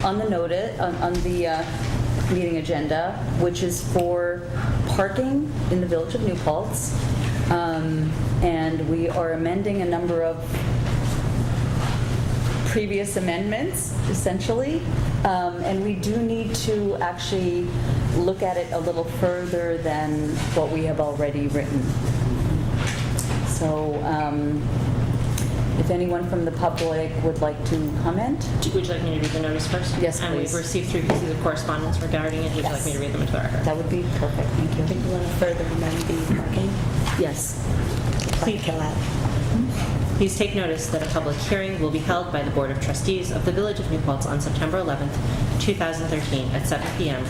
on the notice, on the meeting agenda, which is for parking in the Village of New Paltz. And we are amending a number of previous amendments, essentially. And we do need to actually look at it a little further than what we have already written. So if anyone from the public would like to comment? Would you like me to read the notice first? Yes, and please. We've received 3 pieces of correspondence regarding it. Would you like me to read them into the record? That would be perfect, thank you. Do you want to further amend the parking? Yes. Please Go ahead. Please take notice that a public hearing will be held by the Board of Trustees of the Village of New Paltz on September 11th, 2013 at 7 p.m.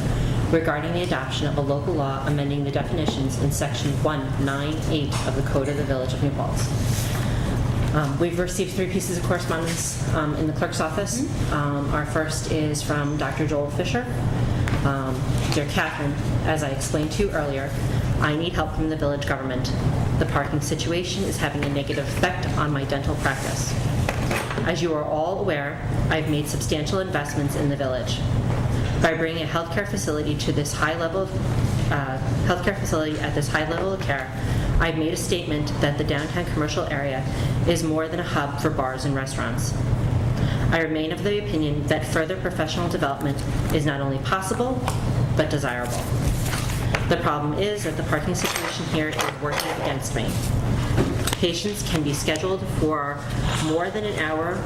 regarding the adoption of a local law amending the definitions in Section 198 of the Code of the Village of New Paltz. We've received 3 pieces of correspondence in the clerk's office. Our first is from Dr. Joel Fisher. Dear Catherine, as I explained to you earlier, I need help from the village government. The parking situation is having a negative effect on my dental practice. As you are all aware, I've made substantial investments in the village. By bringing a healthcare facility to this high level, at this high level of care, I've made a statement that the downtown commercial area is more than a hub for bars and restaurants. I remain of the opinion that further professional development is not only possible, but desirable. The problem is that the parking situation here is working against me. Patients can be scheduled for more than an hour,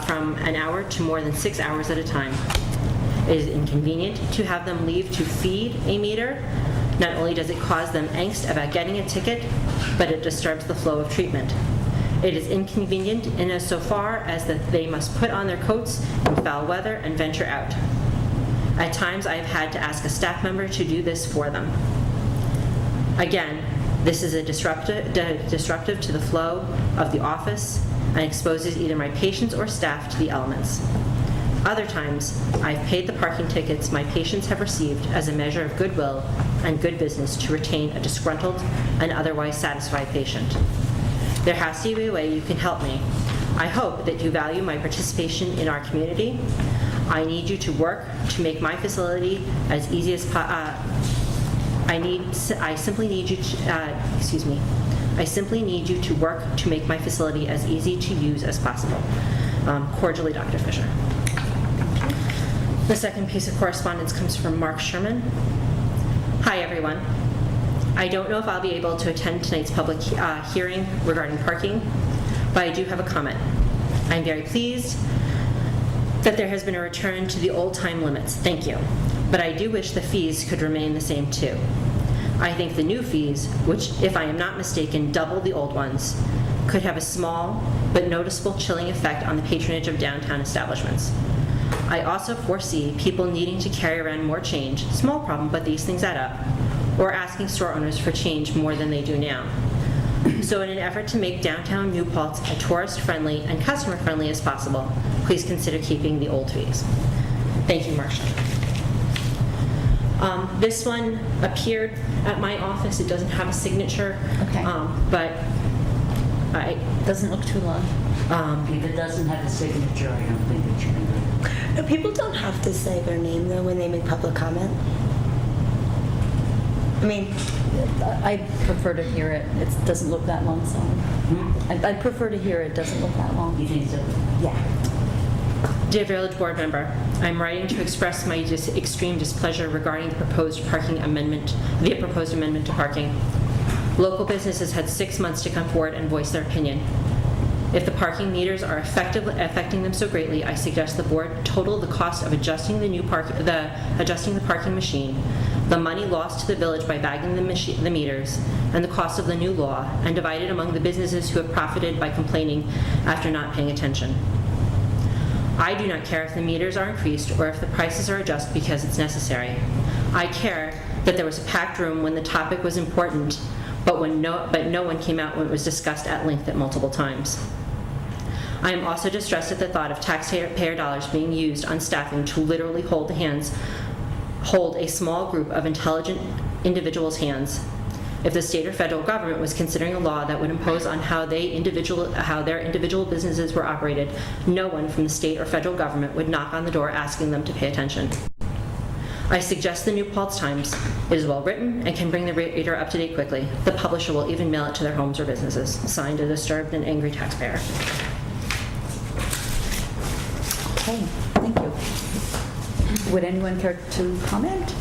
from an hour to more than 6 hours at a time. It is inconvenient to have them leave to feed a meter. Not only does it cause them angst about getting a ticket, but it disturbs the flow of treatment. It is inconvenient in as so far as that they must put on their coats in foul weather and venture out. At times, I have had to ask a staff member to do this for them. Again, this is a disruptive to the flow of the office and exposes either my patients or staff to the elements. Other times, I've paid the parking tickets my patients have received as a measure of goodwill and good business to retain a disgruntled and otherwise satisfied patient. There has to be a way you can help me. I hope that you value my participation in our community. I need you to work to make my facility as easy as I simply need you to work to make my facility as easy to use as possible. Cordially, Dr. Fisher. The second piece of correspondence comes from Mark Sherman. Hi, everyone. I don't know if I'll be able to attend tonight's public hearing regarding parking, but I do have a comment. I'm very pleased that there has been a return to the old-time limits. Thank you. But I do wish the fees could remain the same too. I think the new fees, which, if I am not mistaken, double the old ones, could have a small but noticeable chilling effect on the patronage of downtown establishments. I also foresee people needing to carry around more change, small problem, but these things add up, or asking store owners for change more than they do now. So in an effort to make downtown New Paltz as tourist-friendly and customer-friendly as possible, please consider keeping the old fees. Thank you, Marcia. This one appeared at my office. It doesn't have a signature, Okay. But Doesn't look too long. If it doesn't have a signature, I don't think it should be good. No, people don't have to say their name, though, when they make public comment. I mean, I prefer to hear it. It doesn't look that long, so. I prefer to hear it. It doesn't look that long. You think so? Yeah. Dear Village Board Member, I'm writing to express my extreme displeasure regarding the proposed amendment to parking. Local businesses had 6 months to come forward and voice their opinion. If the parking meters are affecting them so greatly, I suggest the board total the cost of adjusting the parking machine, the money lost to the village by bagging the meters, and the cost of the new law, and divide it among the businesses who have profited by complaining after not paying attention. I do not care if the meters are increased or if the prices are adjusted because it's necessary. I care that there was a packed room when the topic was important, but no one came out when it was discussed at length at multiple times. I am also distressed at the thought of taxpayer dollars being used on staffing to literally hold a small group of intelligent individuals' hands. If the state or federal government was considering a law that would impose on how their individual businesses were operated, no one from the state or federal government would knock on the door asking them to pay attention. I suggest the New Paltz Times. It is well written and can bring the reader up to date quickly. The publisher will even mail it to their homes or businesses. Signed, a disturbed and angry taxpayer. Okay, thank you. Would anyone care to comment?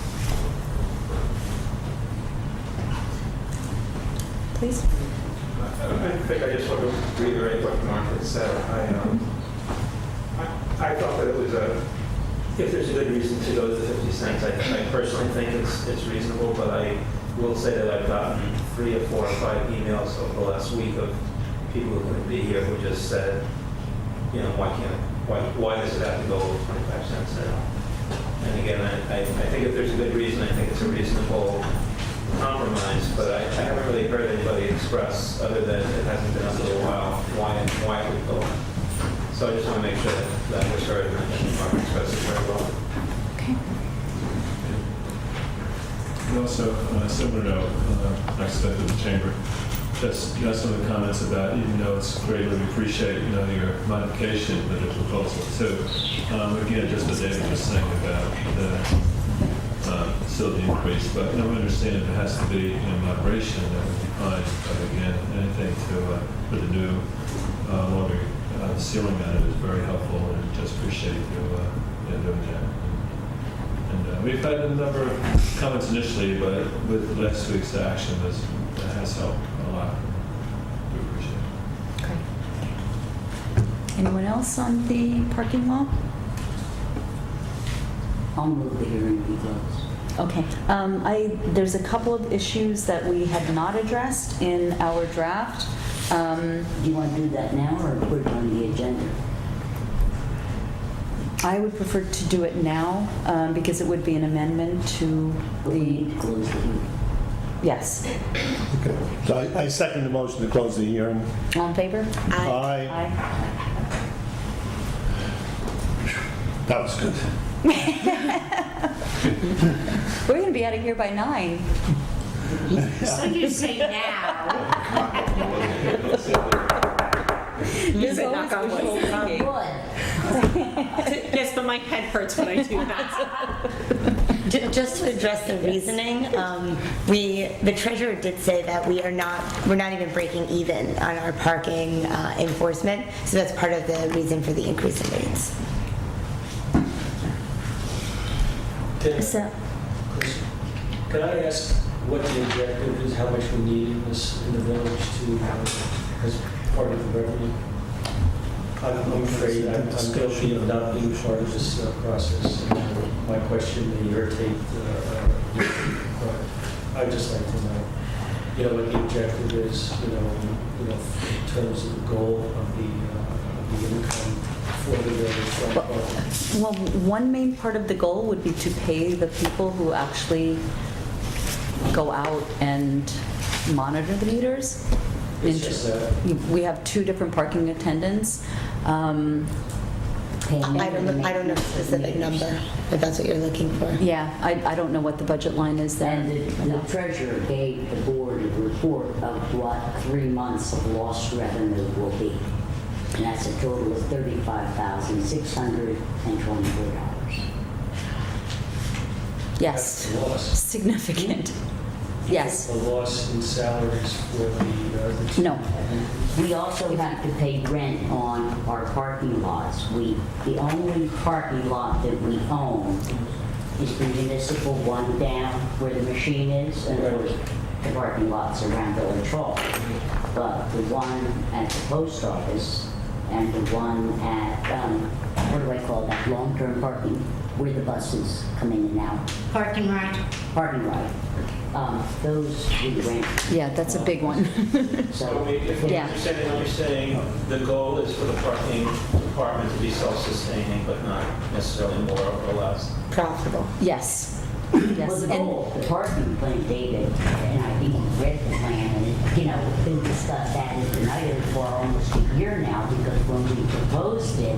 Please. I think I just want to reiterate what Martha said. I thought that it was if there's a good reason to go to the 50 cents, I personally think it's reasonable, but I will say that I've gotten 3 or 4 or 5 emails over the last week of people who couldn't be here who just said, why does it have to go 25 cents now? And again, I think if there's a good reason, I think it's a reasonable compromise, but I haven't really heard anybody express, other than it hasn't been up in a while, why it would go on. So I just want to make sure that was heard and that Mark expressed it very well. Okay. And also, similar note, I expect of the chamber, just some of the comments about, even though it's greatly appreciate, your modification of the proposal too. Again, just what David was saying about the facility increase, but we understand there has to be moderation that would be fine. But again, anything to with a new longer ceiling on it is very helpful, and just appreciate you doing that. And we've had a number of comments initially, but with last week's action, that has helped a lot. We appreciate it. Okay. Anyone else on the parking law? I'll move the hearing be closed. Okay. There's a couple of issues that we had not addressed in our draft. Do you want to do that now or put it on the agenda? I would prefer to do it now because it would be an amendment to But we the, need to close the hearing. yes. Okay. So I second the motion to close the hearing. All in favor? Aye. Aye. That was good. We're going to be out of here by 9. So you say now. There's said always knock on wood. wishful thinking. Yes, but my head hurts when I do that. Just to address the reasoning, the treasurer did say that we're not even breaking even on our parking enforcement, so that's part of the reason for the increase in rates. So, Can I ask what the objective is, how much we need in the village to, as part of the revenue? I'm afraid I'm guilty of not being part of this process. My question may irritate I'd just like to know, what the objective is, in terms of the goal of the income for the village. well, one main part of the goal would be to pay the people who actually go out and monitor the meters. It's just that. We have 2 different parking attendants. I don't know the specific number, if that's what you're looking for. Yeah, I don't know what the budget line is there. And the treasurer gave the board a report of what 3 months of lost revenue will be. And that's a total of $35,624. Yes, That's a loss. significant. Yes. A loss in salaries for the No. We also have to pay rent on our parking lots. The only parking lot that we own is the municipal one down where the machine is, and of course, the parking lots around Village Hall. But the one at the post office and the one at, what do I call that, long-term parking, where the buses come in and out, Parking lot. parking lot, those we rent. Yeah, that's a big one. So if we Yeah. understand what you're saying, the goal is for the parking department to be self-sustaining, but not necessarily more or less. Profitable. Yes. Well, Yes. the And goal, the parking plan, David, and I think you read the plan, and it's been discussed ad infinitum for almost a year now, because when we proposed it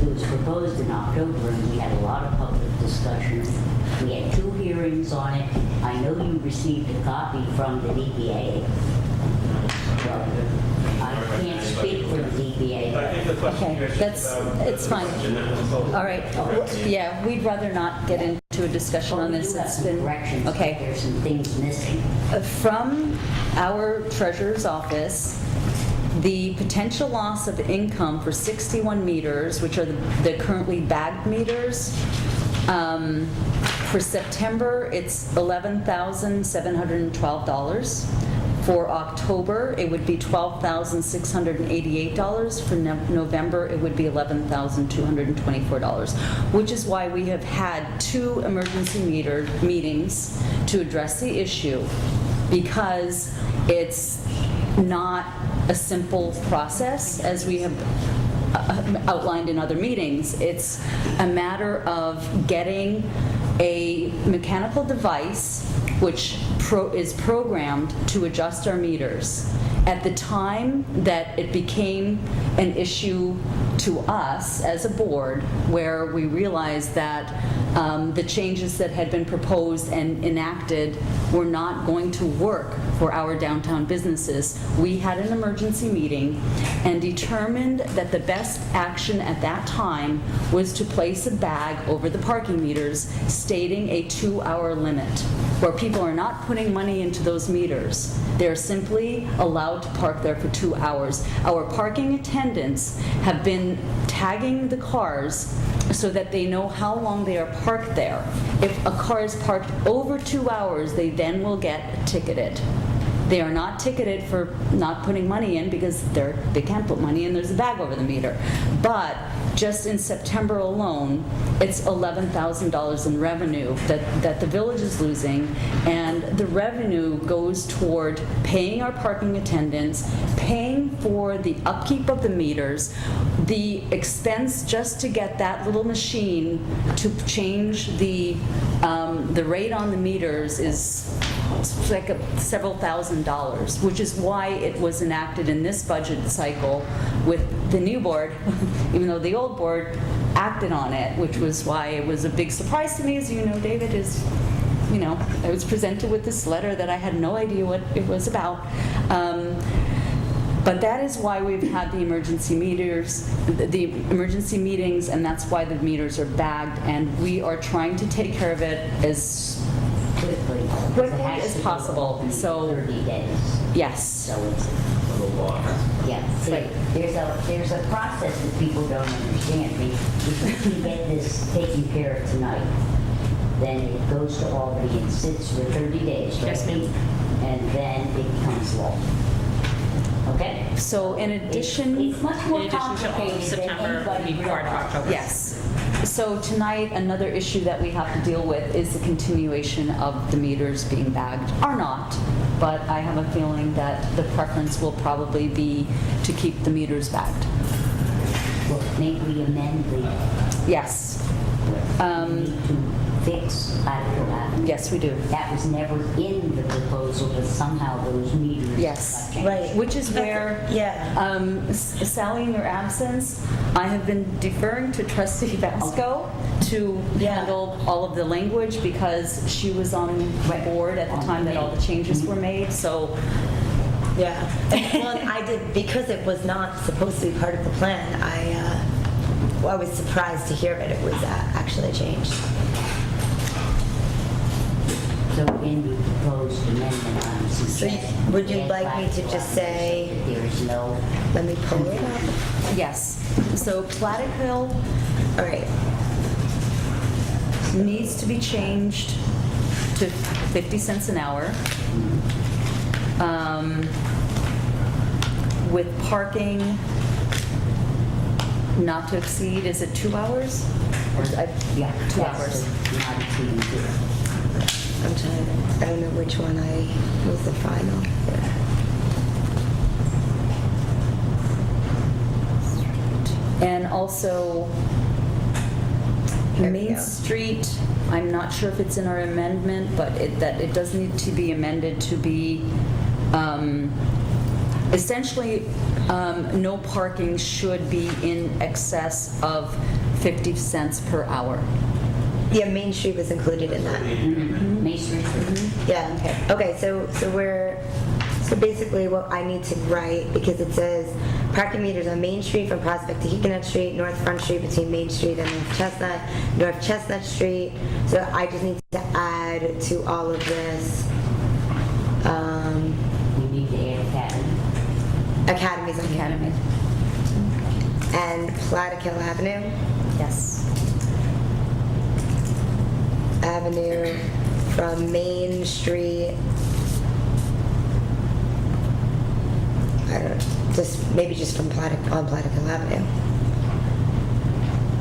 was proposed in October, and we had a lot of public discussion. We had 2 hearings hearings on it. I know you received a copy from the DPA. Well, I can't speak for the DPA. But I think the question Okay, here is that's- just about it's the fine. question that was posed. All right, yeah, we'd rather not get into a discussion on We this. do have It's some been, corrections, but okay. there's some things missing. From our treasurer's office, the potential loss of income for 61 meters, which are the currently bagged meters, for September, it's $11,712. For October, it would be $12,688. For November, it would be $11,224, which is why we have had 2 emergency meetings to address the issue, because it's not a simple process, as we have outlined in other meetings. It's a matter of getting a mechanical device which is programmed to adjust our meters. At the time that it became an issue to us as a board, where we realized that the changes that had been proposed and enacted were not going to work for our downtown businesses, we had an emergency meeting and determined that the best action at that time was to place a bag over the parking meters stating a 2-hour limit, where people are not putting money into those meters. They're simply allowed to park there for 2 hours. Our parking attendants have been tagging the cars so that they know how long they are parked there. If a car is parked over 2 hours, they then will get ticketed. They are not ticketed for not putting money in because they can't put money in, there's a bag over the meter. But just in September alone, it's $11,000 in revenue that the village is losing, and the revenue goes toward paying our parking attendants, paying for the upkeep of the meters, the expense just to get that little machine to change the rate on the meters is like several $1,000s, which is why it was enacted in this budget cycle with the new board, even though the old board acted on it, which was why it was a big surprise to me. As you know, David, I was presented with this letter that I had no idea what it was about. But that is why we've had the emergency meetings, and that's why the meters are bagged, and we are trying to take care of it as Quickly. quickly It has as to be possible. open in So, 30 days. yes. So it's, Little law. yeah, see, Right. there's a process that people don't understand. If we can get this taken care of tonight, then it goes to Albany and sits for 30 days, right? Yes, ma'am. And then it becomes law. Okay? So in addition, It's much more In addition to all of complicated than September, would anybody be part of realizes. October. yes. So tonight, another issue that we have to deal with is the continuation of the meters being bagged, or not. But I have a feeling that the preference will probably be to keep the meters bagged. Well, maybe we amend the, Yes. we need to fix Article Avenue. Yes, we do. That was never in the proposal, but somehow those meters Yes. got changed. Right. Which is where, Yeah. Sally, in your absence, I have been deferring to Trustee Vasco to Yeah. handle all of the language, because she was on the board at the time that all the changes were made, so, Yeah. Well, I did, because it was not supposed to be part of the plan, I was surprised to hear that it was actually changed. So in the proposed amendment, I'm suggesting. would you add like me to Article just Avenue say- so that there is no, Let me pull it up. yes. So Platicville All right. needs to be changed to 50 cents an hour. With parking not to exceed, is it 2 hours? Or yeah, 2 that's hours. not exceeding 2. I'm trying to, I don't know which one was the final. And also, There we Main go. Street, I'm not sure if it's in our amendment, but that it does need to be amended to be, essentially, no parking should be in excess of 50 cents per hour. Yeah, Main Street was included in that. Main Street. Yeah. Okay. So basically, what I need to write, because it says parking meters on Main Street from Prospect to Huguenot Street, North Front Street between Main Street and North Chestnut Street. So I just need to add to all of this. We need to add Academy. Academy's on Academy. And Plattekill Avenue. Yes. Avenue from Main Street. I don't know, just from Plattekill Avenue.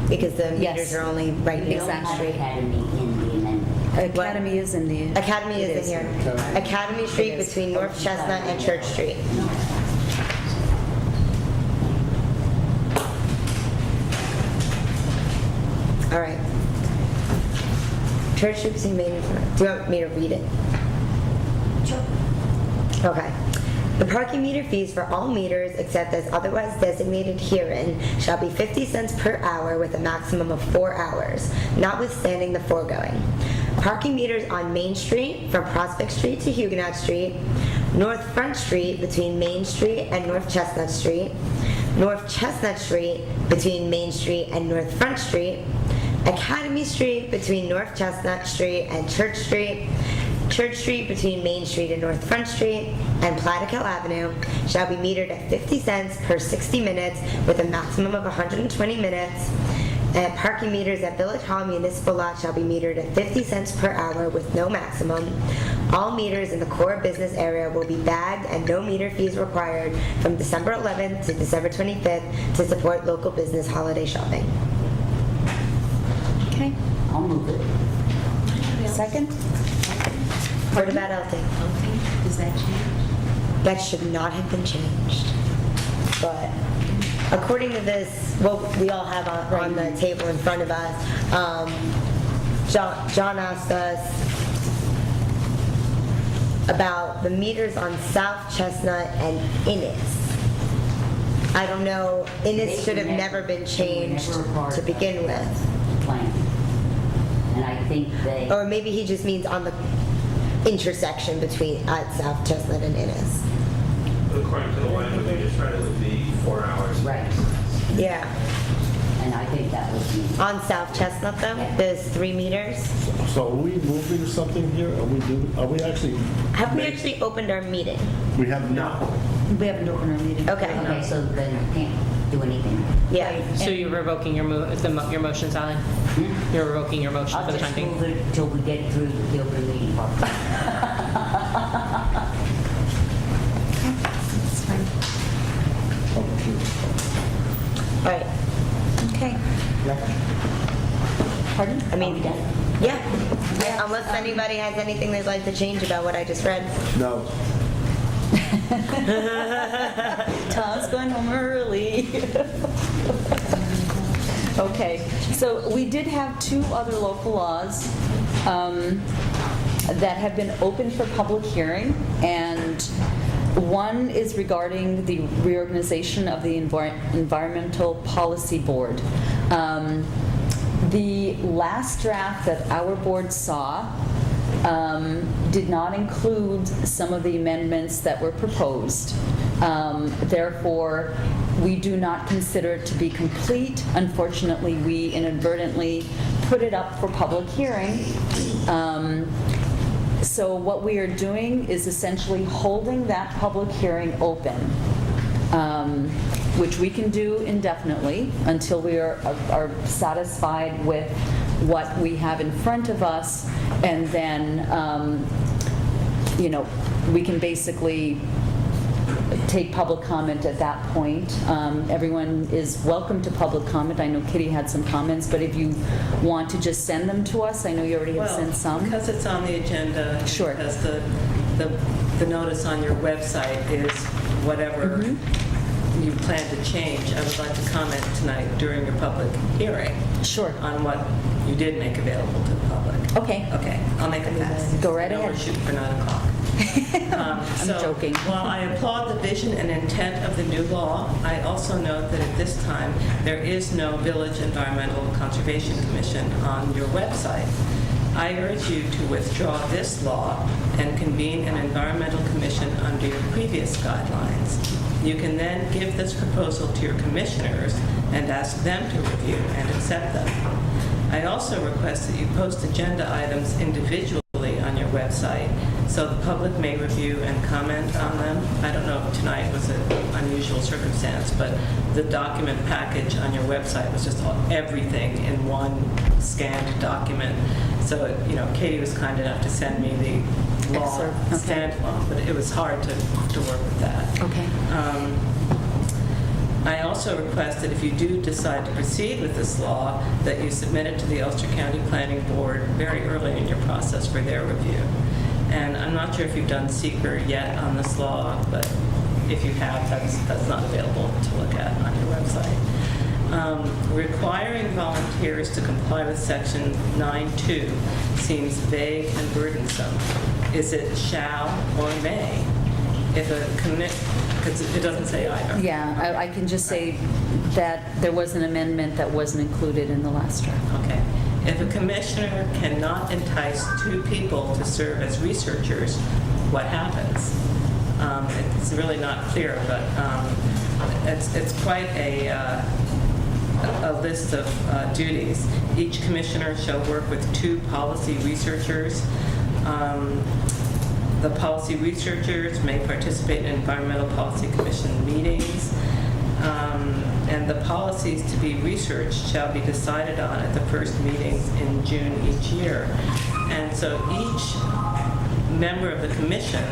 Because the Yes. meters are only right We near don't Main have Street. Academy in the amendment. Academy is in the. Academy It is in here. Academy Street It is. between North Chestnut and Church Street. All right. Church Street between Main and Front. Do you want me to read it? Sure. Okay. The parking meter fees for all meters except as otherwise designated herein shall be 50 cents per hour with a maximum of 4 hours, notwithstanding the foregoing. Parking meters on Main Street from Prospect Street to Huguenot Street, North Front Street between Main Street and North Chestnut Street, North Chestnut Street between Main Street and North Front Street, Academy Street between North Chestnut Street and Church Street, Church Street between Main Street and North Front Street, and Plattekill Avenue shall be metered at 50 cents per 60 minutes with a maximum of 120 minutes. And parking meters at Village Hall Municipal Lot shall be metered at 50 cents per hour with no maximum. All meters in the core business area will be bagged and no meter fees required from December 11th to December 25th to support local business holiday shopping. Okay. I'll move it. Second? What about LT? Okay, does that change? That should not have been changed. But according to this, what we all have on the table in front of us, John asked us about the meters on South Chestnut and Innis. I don't know, Innis should have never been changed to begin with. Plan. And I think they, Or maybe he just means on the intersection between at South Chestnut and Innis. According to the language we just read, it would be 4 hours. right, Yeah. and I think that was the, On South Chestnut though, there's 3 meters. So are we moving something here? Are we actually? Have we actually opened our meeting? We have not. We haven't opened our meeting. Okay. okay, so then you can't do anything. Yeah. So you're revoking your your motion, Sally? You're revoking your motion I'll for the time just being? move it till we get through the open meeting part. That's fine. All right. Okay. Pardon? I mean, Are we done? yeah. Unless anybody has anything they'd like to change about what I just read. No. Tom's going home early. Okay, so we did have 2 other local laws that have been open for public hearing, and one is regarding the reorganization of the Environmental Policy Board. The last draft that our board saw did not include some of the amendments that were proposed. Therefore, we do not consider it to be complete. Unfortunately, we inadvertently put it up for public hearing. So what we are doing is essentially holding that public hearing open, which we can do indefinitely until we are satisfied with what we have in front of us, and then, we can basically take public comment at that point. Everyone is welcome to public comment. I know Kitty had some comments, but if you want to just send them to us, I know you already have sent some. Because it's on the agenda. Sure. Because the notice on your website is whatever you plan to change. I would like to comment tonight during your public hearing Sure. on what you did make available to the public. Okay. Okay, I'll make it fast. Go right I know ahead. we're shooting for 9 o'clock. I'm So, joking. While I applaud the vision and intent of the new law, I also note that at this time, there is no Village Environmental Conservation Commission on your website. I urge you to withdraw this law and convene an environmental commission under your previous guidelines. You can then give this proposal to your commissioners and ask them to review and accept them. I also request that you post agenda items individually on your website so the public may review and comment on them. I don't know if tonight was an unusual circumstance, but the document package on your website was just everything in one scanned document. So, Katie was kind enough to send me the law Excerpt, okay. standalone, but it was hard to work with that. Okay. I also request that if you do decide to proceed with this law, that you submit it to the Ulster County Planning Board very early in your process for their review. And I'm not sure if you've done seeker yet on this law, but if you have, that's not available to look at on your website. Requiring volunteers to comply with Section 9.2 seems vague and burdensome. Is it shall or may? If a because it doesn't say either. Yeah, I can just say that there was an amendment that wasn't included in the last draft. Okay. If a commissioner cannot entice 2 people to serve as researchers, what happens? It's really not clear, but it's quite a list of duties. Each commissioner shall work with 2 policy researchers. The policy researchers may participate in Environmental Policy Commission meetings, and the policies to be researched shall be decided on at the first meetings in June each year. And so each member of the commission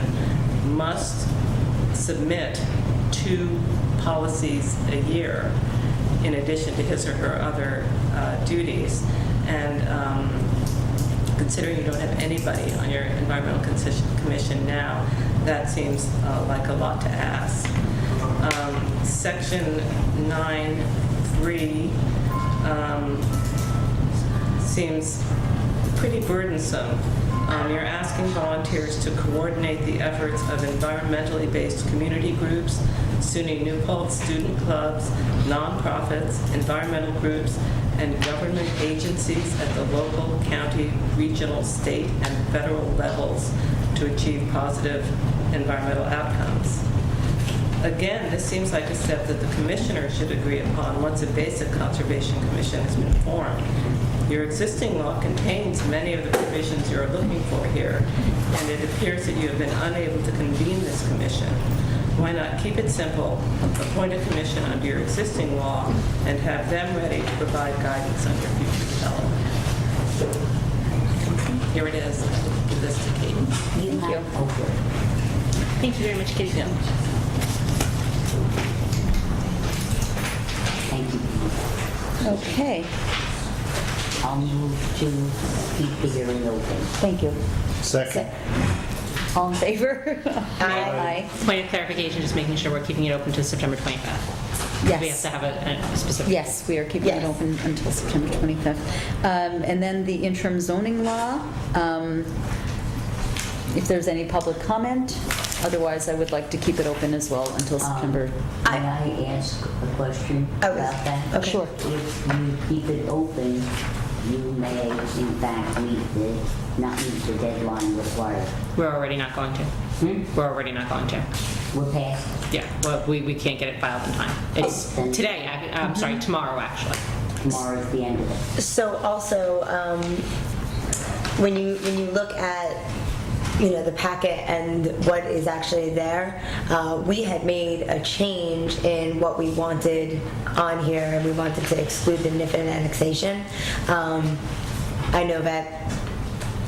must submit 2 policies a year in addition to his or her other duties. And considering you don't have anybody on your environmental commission now, that seems like a lot to ask. Section 9.3 seems pretty burdensome. You're asking volunteers to coordinate the efforts of environmentally based community groups, SUNY New Paltz student clubs, nonprofits, environmental groups, and government agencies at the local, county, regional, state, and federal levels to achieve positive environmental outcomes. Again, this seems like a step that the commissioner should agree upon once a basic conservation commission has been formed. Your existing law contains many of the provisions you're looking for here, and it appears that you have been unable to convene this commission. Why not keep it simple, appoint a commission under your existing law, and have them ready to provide guidance on your future development? Here it is. I'll give this to Katie. You have, okay. Thank you very much, Katie. Thank you. Okay, I'll move to keep the hearing open. thank you. Second. All in favor? Aye. Point of clarification, just making sure we're keeping it open to September 25th. Yes. We have to have a specific. Yes, we are keeping it Yes. open until September 25th. And then the interim zoning law, if there's any public comment, otherwise I would like to keep it open as well until September. May I ask a question Oh, about that? okay. Sure. If you keep it open, you may in fact not meet the deadline required. We're already not going to. We're already not going to. We're past, Yeah, well, we can't get it filed in time. It's then- today, I'm sorry, tomorrow, actually. tomorrow's the end of it. So also, when you look at the packet and what is actually there, we had made a change in what we wanted on here, and we wanted to exclude the NIFIN annexation. I know that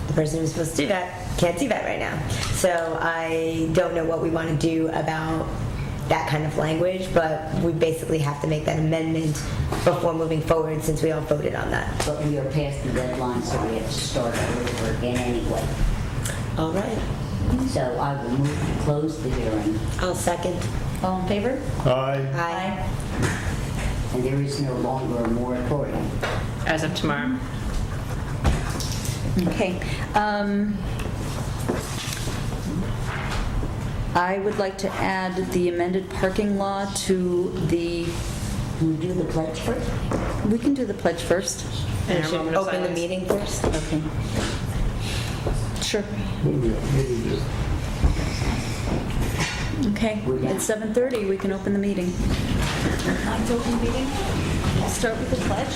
the person who's supposed to do that can't do that right now, so I don't know what we want to do about that kind of language, but we basically have to make that amendment before moving forward since we all voted on that. But we are past the deadline, so we have to start over again anyway. All right. So I will move to close the hearing, I'll second. All in favor? Aye. Aye. and there is no longer a moratorium. As of tomorrow. Okay. I would like to add the amended parking law to the, Can we do the pledge first? we can do the pledge first. And a Should moment of open the silence. meeting first. Okay. Sure. What do we do? Okay, We're done. it's 7:30, we can open the meeting. Time to open the meeting? I'll start with the pledge.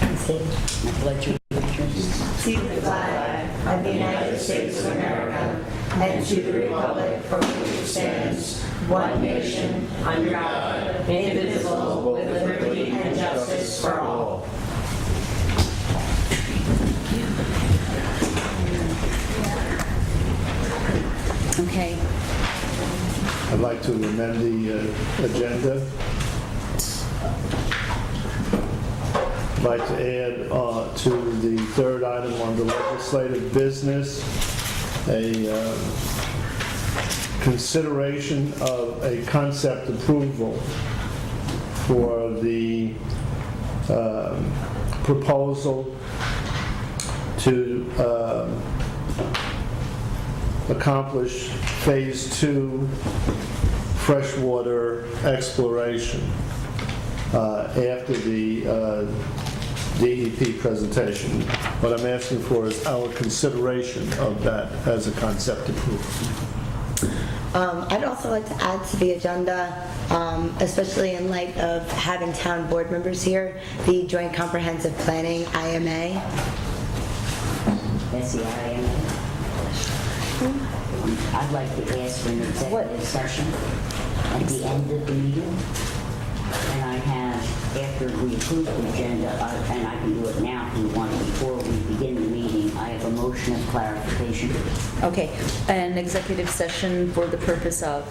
I pledge allegiance To the flag of the United States of America and to the republic for which it stands, one nation, under God, indivisible, with liberty and justice for all. Okay, I'd like to amend the agenda. I'd like to add to the third item on the legislative business, a consideration of a concept approval for the proposal to accomplish Phase 2 freshwater exploration after the DEP presentation. What I'm asking for is our consideration of that as a concept approval. I'd also like to add to the agenda, especially in light of having town board members here, the Joint Comprehensive Planning, IMA. That's the IMA. I'd like to ask for an executive session at the end of the meeting. And I have, after we approve the agenda, and I can do it now if you want, before we begin the meeting, I have a motion of clarification. okay, an executive session for the purpose of,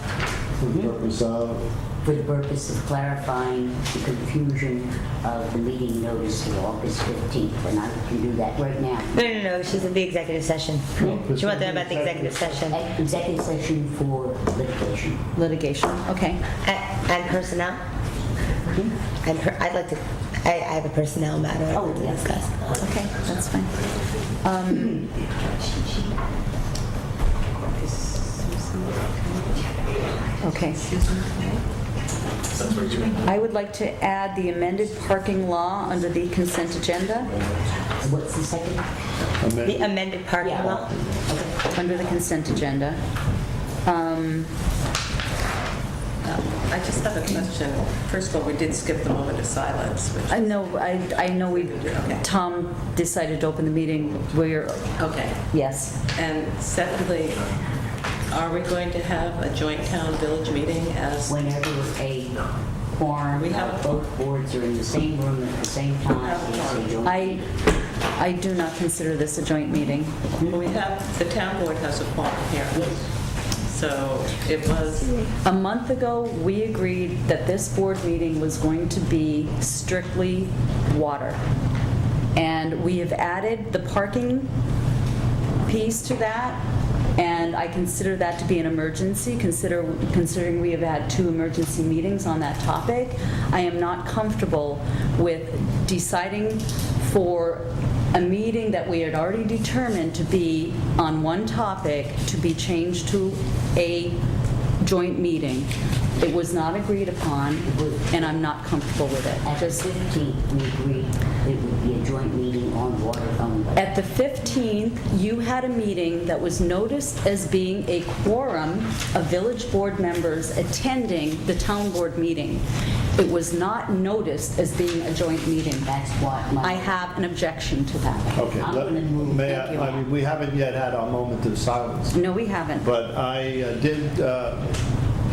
For the purpose of, For the purpose of clarifying the confusion of the meeting notice for August 15th, and I can do that right now. No, she's in the executive session. She wants to know about the executive session. Executive session for litigation. litigation, okay. And personnel? And I'd like to, I have a personnel matter I'd like to yes. discuss. Okay, that's fine. Okay. I would like to add the amended parking law under the consent agenda, What's the second? The amended parking Yeah. law? under the consent agenda. I just have a question. First of all, we did skip the moment of silence, which, I know we, Tom decided to open the meeting, we're, okay. yes. And secondly, are we going to have a joint town village meeting as, Whenever a quorum We have- of both boards are in the same room at the same time, it's a joint I do not consider this a joint meeting. we have, the town board has a quorum here. So it was, A month ago, we agreed that this board meeting was going to be strictly water. And we have added the parking piece to that, and I consider that to be an emergency, considering we have had 2 emergency meetings on that topic. I am not comfortable with deciding for a meeting that we had already determined to be on one topic to be changed to a joint meeting. It was not agreed upon, and I'm not comfortable with it. At the 15th, we agreed it would be a joint meeting on water only. At the 15th, you had a meeting that was noticed as being a quorum of village board members attending the town board meeting. It was not noticed as being a joint meeting. That's what I my, have an objection to that. okay, I'm gonna move. may Thank you. I mean, we haven't yet had our moment of silence, No, we haven't. but I did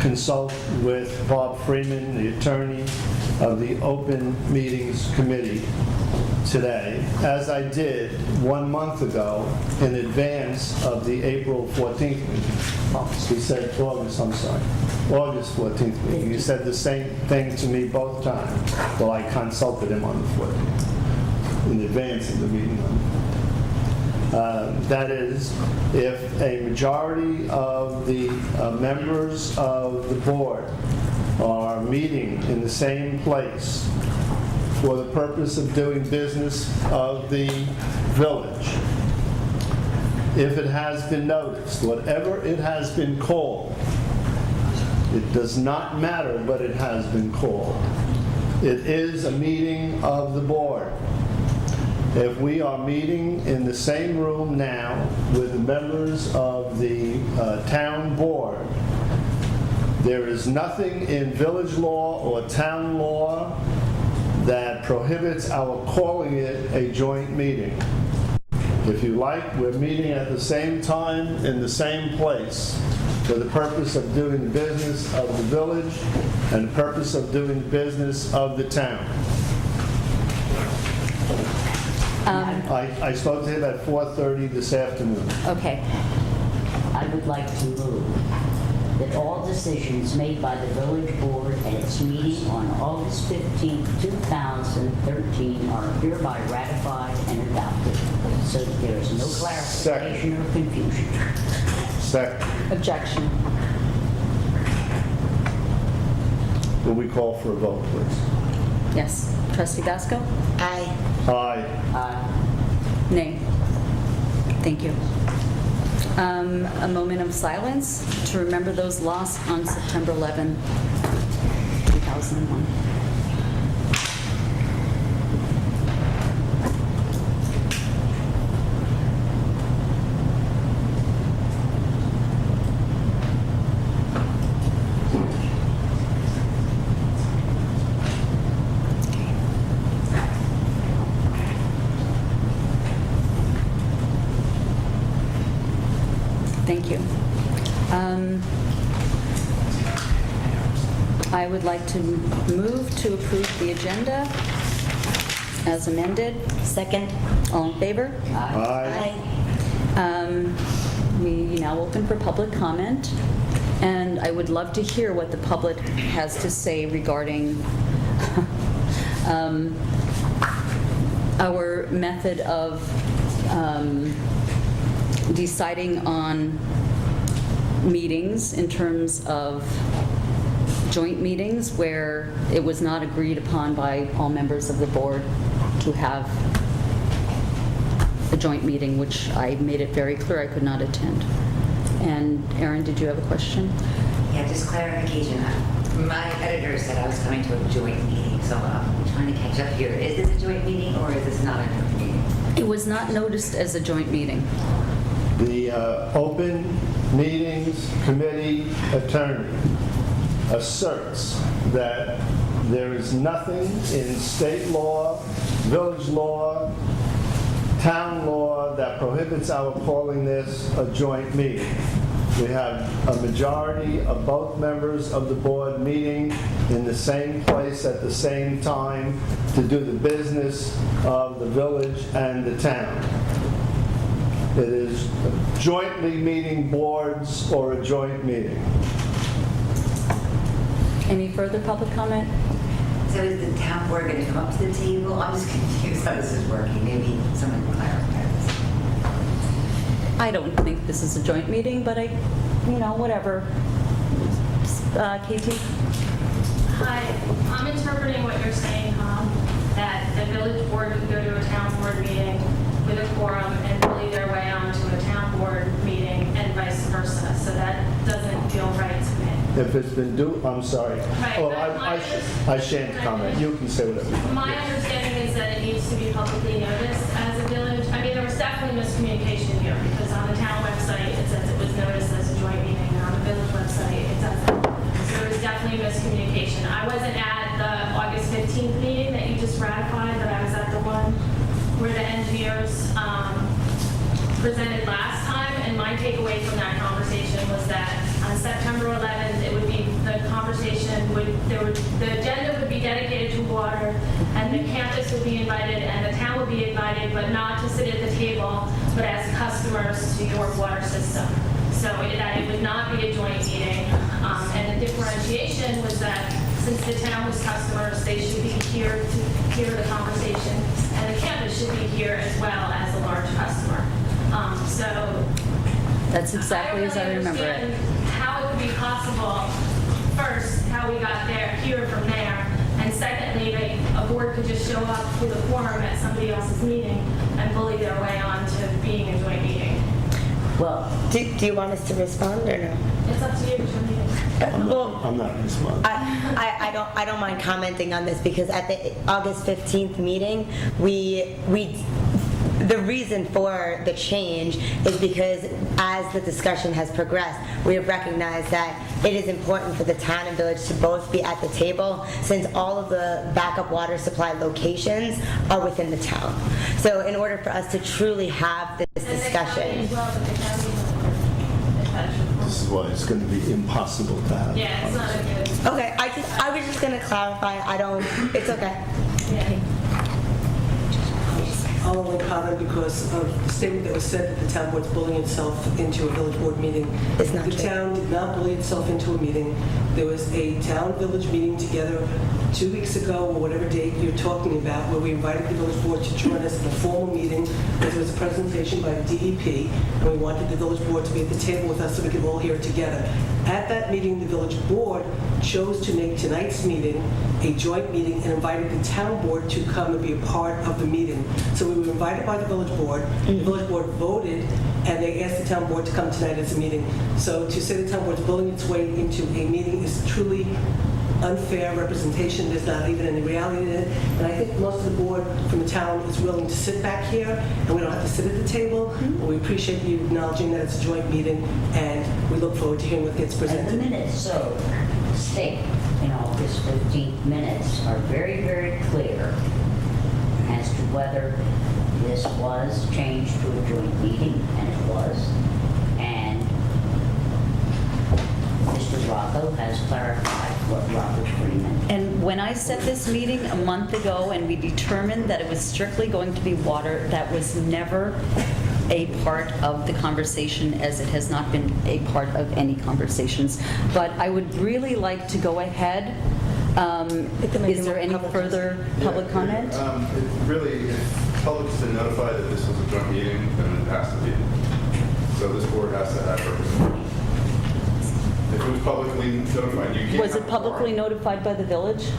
consult with Bob Freeman, the attorney of the Open Meetings Committee today, as I did 1 month ago in advance of the April 14th meeting. He said August 14th meeting. He said the same thing to me both times. Well, I consulted him on the 14th, in advance of the meeting on the 14th. That is, if a majority of the members of the board are meeting in the same place for the purpose of doing business of the village. If it has been noticed, whatever it has been called, it does not matter what it has been called. It is a meeting of the board. If we are meeting in the same room now with the members of the town board, there is nothing in village law or town law that prohibits our calling it a joint meeting. If you like, we're meeting at the same time in the same place for the purpose of doing the business of the village and the purpose of doing the business of the town. I spoke to him at 4:30 this afternoon. Okay. I would like to move that all decisions made by the village board at its meeting on August 15, 2013 are hereby ratified and adopted, so that there is no clarification or confusion. Second. Objection. Will we call for a vote, please? Yes. Trustee Basco? Aye. Aye. Nay. Thank you. A moment of silence to remember those lost on September 11, 2001. Thank you. I would like to move to approve the agenda as amended. Second. All in favor? Aye. We now open for public comment, and I would love to hear what the public has to say regarding our method of deciding on meetings in terms of joint meetings where it was not agreed upon by all members of the board to have a joint meeting, which I made it very clear I could not attend. And Erin, did you have a question? Yeah, just clarification. My editor said I was coming to a joint meeting, so I'm trying to catch up here. Is this a joint meeting or is this not a joint meeting? It was not noticed as a joint meeting. The Open Meetings Committee attorney asserts that there is nothing in state law, village law, town law that prohibits our calling this a joint meeting. We have a majority of both members of the board meeting in the same place at the same time to do the business of the village and the town. It is jointly meeting boards or a joint meeting. Any further public comment? So is the town board going to come up to the table? I'm just confused how this is working. Maybe someone can clarify this. I don't think this is a joint meeting, but whatever. KT? Hi, I'm interpreting what you're saying, that the village board could go to a town board meeting with a quorum and bully their way onto a town board meeting and vice versa. So that doesn't feel right to me. If it's been I'm sorry. Right, Oh, but I shan't comment. You can say whatever. My understanding is that it needs to be publicly noticed as a village. I mean, there was definitely miscommunication here because on the town website, it says it was noticed as a joint meeting, and on the village website, it doesn't. So there was definitely miscommunication. I wasn't at the August 15th meeting that you just ratified, but I was at the one where the engineers presented last time, and my takeaway from that conversation was that on September 11th, it would be the agenda would be dedicated to water, and the campus would be invited, and the town would be invited, but not to sit at the table, but as customers to your water system. So that it would not be a joint meeting, and the differentiation was that since the town was customers, they should be here to hear the conversation, and the campus should be here as well as a large customer. So That's exactly as I remember it. How it would be possible, first, how we got here from there, and secondly, a board could just show up with a quorum at somebody else's meeting and bully their way on to being a joint meeting. Well, Do you want us to respond or no? It's up to you, it's your meeting. Well, I'm not responding. I don't mind commenting on this because at the August 15th meeting, the reason for the change is because as the discussion has progressed, we have recognized that it is important for the town and village to both be at the table since all of the backup water supply locations are within the town. So in order for us to truly have this And the county discussion, as well, but the county is not. This is why it's going to be impossible to have. Yeah, it's not a good, okay, I was just gonna clarify, it's okay. yeah. I'll only comment because of the statement that was said that the town board's bullying itself into a village board meeting. It's not The true. town did not bully itself into a meeting. There was a town-village meeting together 2 weeks ago, or whatever date you're talking about, where we invited the village board to join us in a formal meeting, because there was a presentation by the DEP, and we wanted the village board to be at the table with us so we could all hear it together. At that meeting, the village board chose to make tonight's meeting a joint meeting and invited the town board to come and be a part of the meeting. So we were invited by the village board. The village board voted, and they asked the town board to come tonight as a meeting. So to say the town board's bullying its way into a meeting is truly unfair representation. There's not even any reality in it. And I think most of the board from the town is willing to sit back here, and we don't have to sit at the table. But we appreciate you acknowledging that it's a joint meeting, and we look forward to hearing what gets and the presented. minutes, so state in August 15th minutes are very, very clear as to whether this was changed to a joint meeting, and it was. And Mr. Rocco has clarified what Robert Freeman. And when I set this meeting a month ago and we determined that it was strictly going to be water, that was never a part of the conversation, as it has not been a part of any conversations. But I would really like to go ahead. Is there any further public comment? Really, if public's been notified that this was a joint meeting, then it has to be. So this board has to have representation. If it was publicly notified, you can't. Was it have a publicly quorum. notified by the village?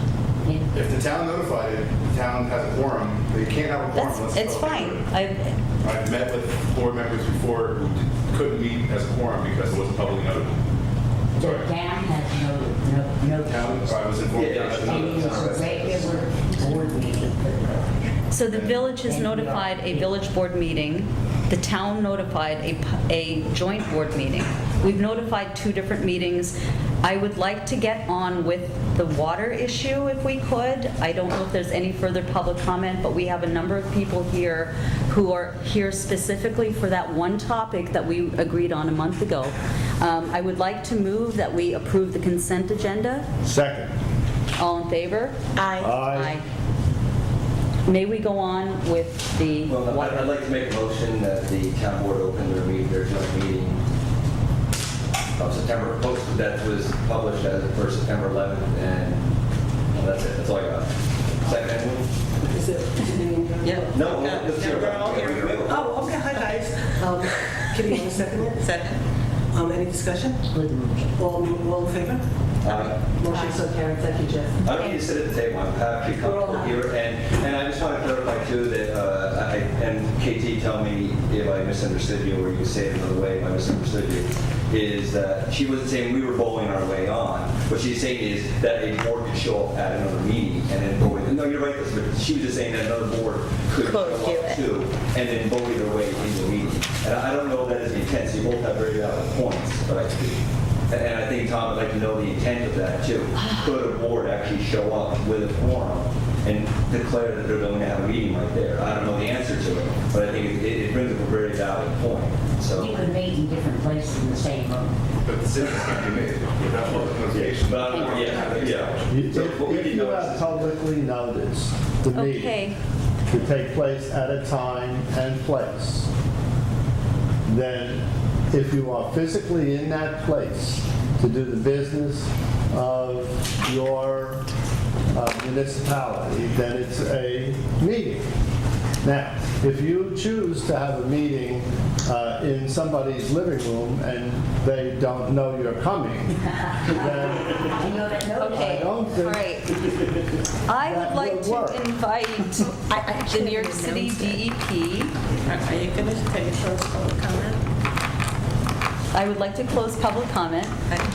If the town notified it, the town has a quorum, they can't have a quorum unless It's publicly fine. notified. I've met with board members before who couldn't meet as a quorum because it wasn't publicly notified. The town has no Town, I was informed. Yeah, that- and it is a regular board meeting for the village. So the village has notified a village board meeting. The town notified a joint board meeting. We've notified 2 different meetings. I would like to get on with the water issue if we could. I don't know if there's any further public comment, but we have a number of people here who are here specifically for that one topic that we agreed on a month ago. I would like to move that we approve the consent agenda. Second. All in favor? Aye. Aye. May we go on with the Well, I'd like to make a motion that the town board open their joint meeting of September, posted that was published as for September 11th, and well, that's it, that's all I got. Second? Is it being done? Yeah. No, Yeah, let's hear we're all here. it. Oh, okay, hi guys. Kitty, you want a second yet? Second. Any discussion? With the motion. All in favor? Motion so carried. Thank you, Jeff. I don't need to sit at the table, I'm happy to come here, and I just want to clarify too that, and KT, tell me if I misunderstood you, or you say it another way if I misunderstood you, is that she wasn't saying we were bowling our way on. What she's saying is that a board could show up at another meeting and then bully. No, you're right, but she was just saying that another board could show do up it. too, and then bully their way into the meeting. And I don't know if that is the intent, so you both have very valid points, but and I think Tom would like to know the intent of that too. Could a board actually show up with a quorum and declare that they're going to have a meeting right there? I don't know the answer to it, but I think it brings up a very valid point. So, You could meet in different places in the same room. But decisions can be made without public notification. but yeah. If So what we if need you to know have is, publicly noticed the meeting Okay. to take place at a time and place, then if you are physically in that place to do the business of your municipality, then it's a meeting. Now, if you choose to have a meeting in somebody's living room and they don't know you're coming, then Okay, I don't think all right. I would that like would to work. invite the New York City DEP. Are you going to take a close public comment? I would like to close public comment.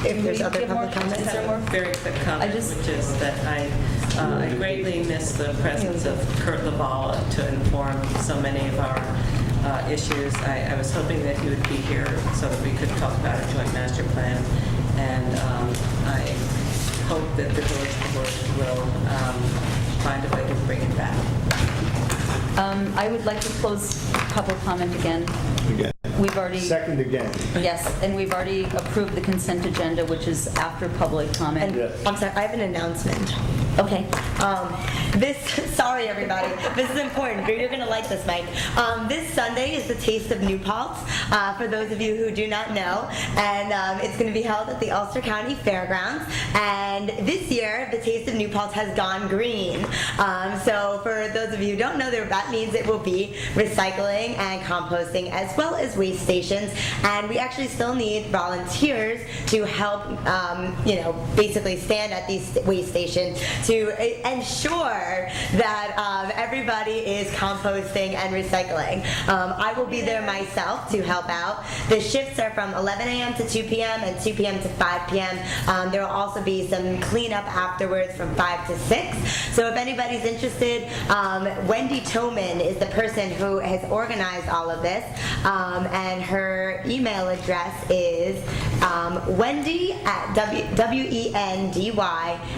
If there's Can we other give more- public comment? Is there more? Very quick comment, just- which is that I greatly miss the presence of Kurt LaValle to inform so many of our issues. I was hoping that he would be here so that we could talk about a joint master plan, and I hope that the village board will find a way to bring it back. I would like to close public comment again. Again. We've already, Second again. yes, and we've already approved the consent agenda, which is after public comment. And Yes. I'm sorry, I have an announcement. Okay. Sorry everybody, this is important. You're gonna like this, Mike. This Sunday is the Taste of New Paltz, for those of you who do not know, and it's gonna be held at the Ulster County Fairgrounds. And this year, the Taste of New Paltz has gone green. So for those of you who don't know, that means it will be recycling and composting as well as waste stations. And we actually still need volunteers to help, basically stand at these waste stations to ensure that everybody is composting and recycling. I will be there myself to help out. The shifts are from 11 a.m. to 2 p.m. and 2 p.m. to 5 p.m. There will also be some cleanup afterwards from 5 to 6. So if anybody's interested, Wendy Toman is the person who has organized all of this, and her email address is Wendy at WENDY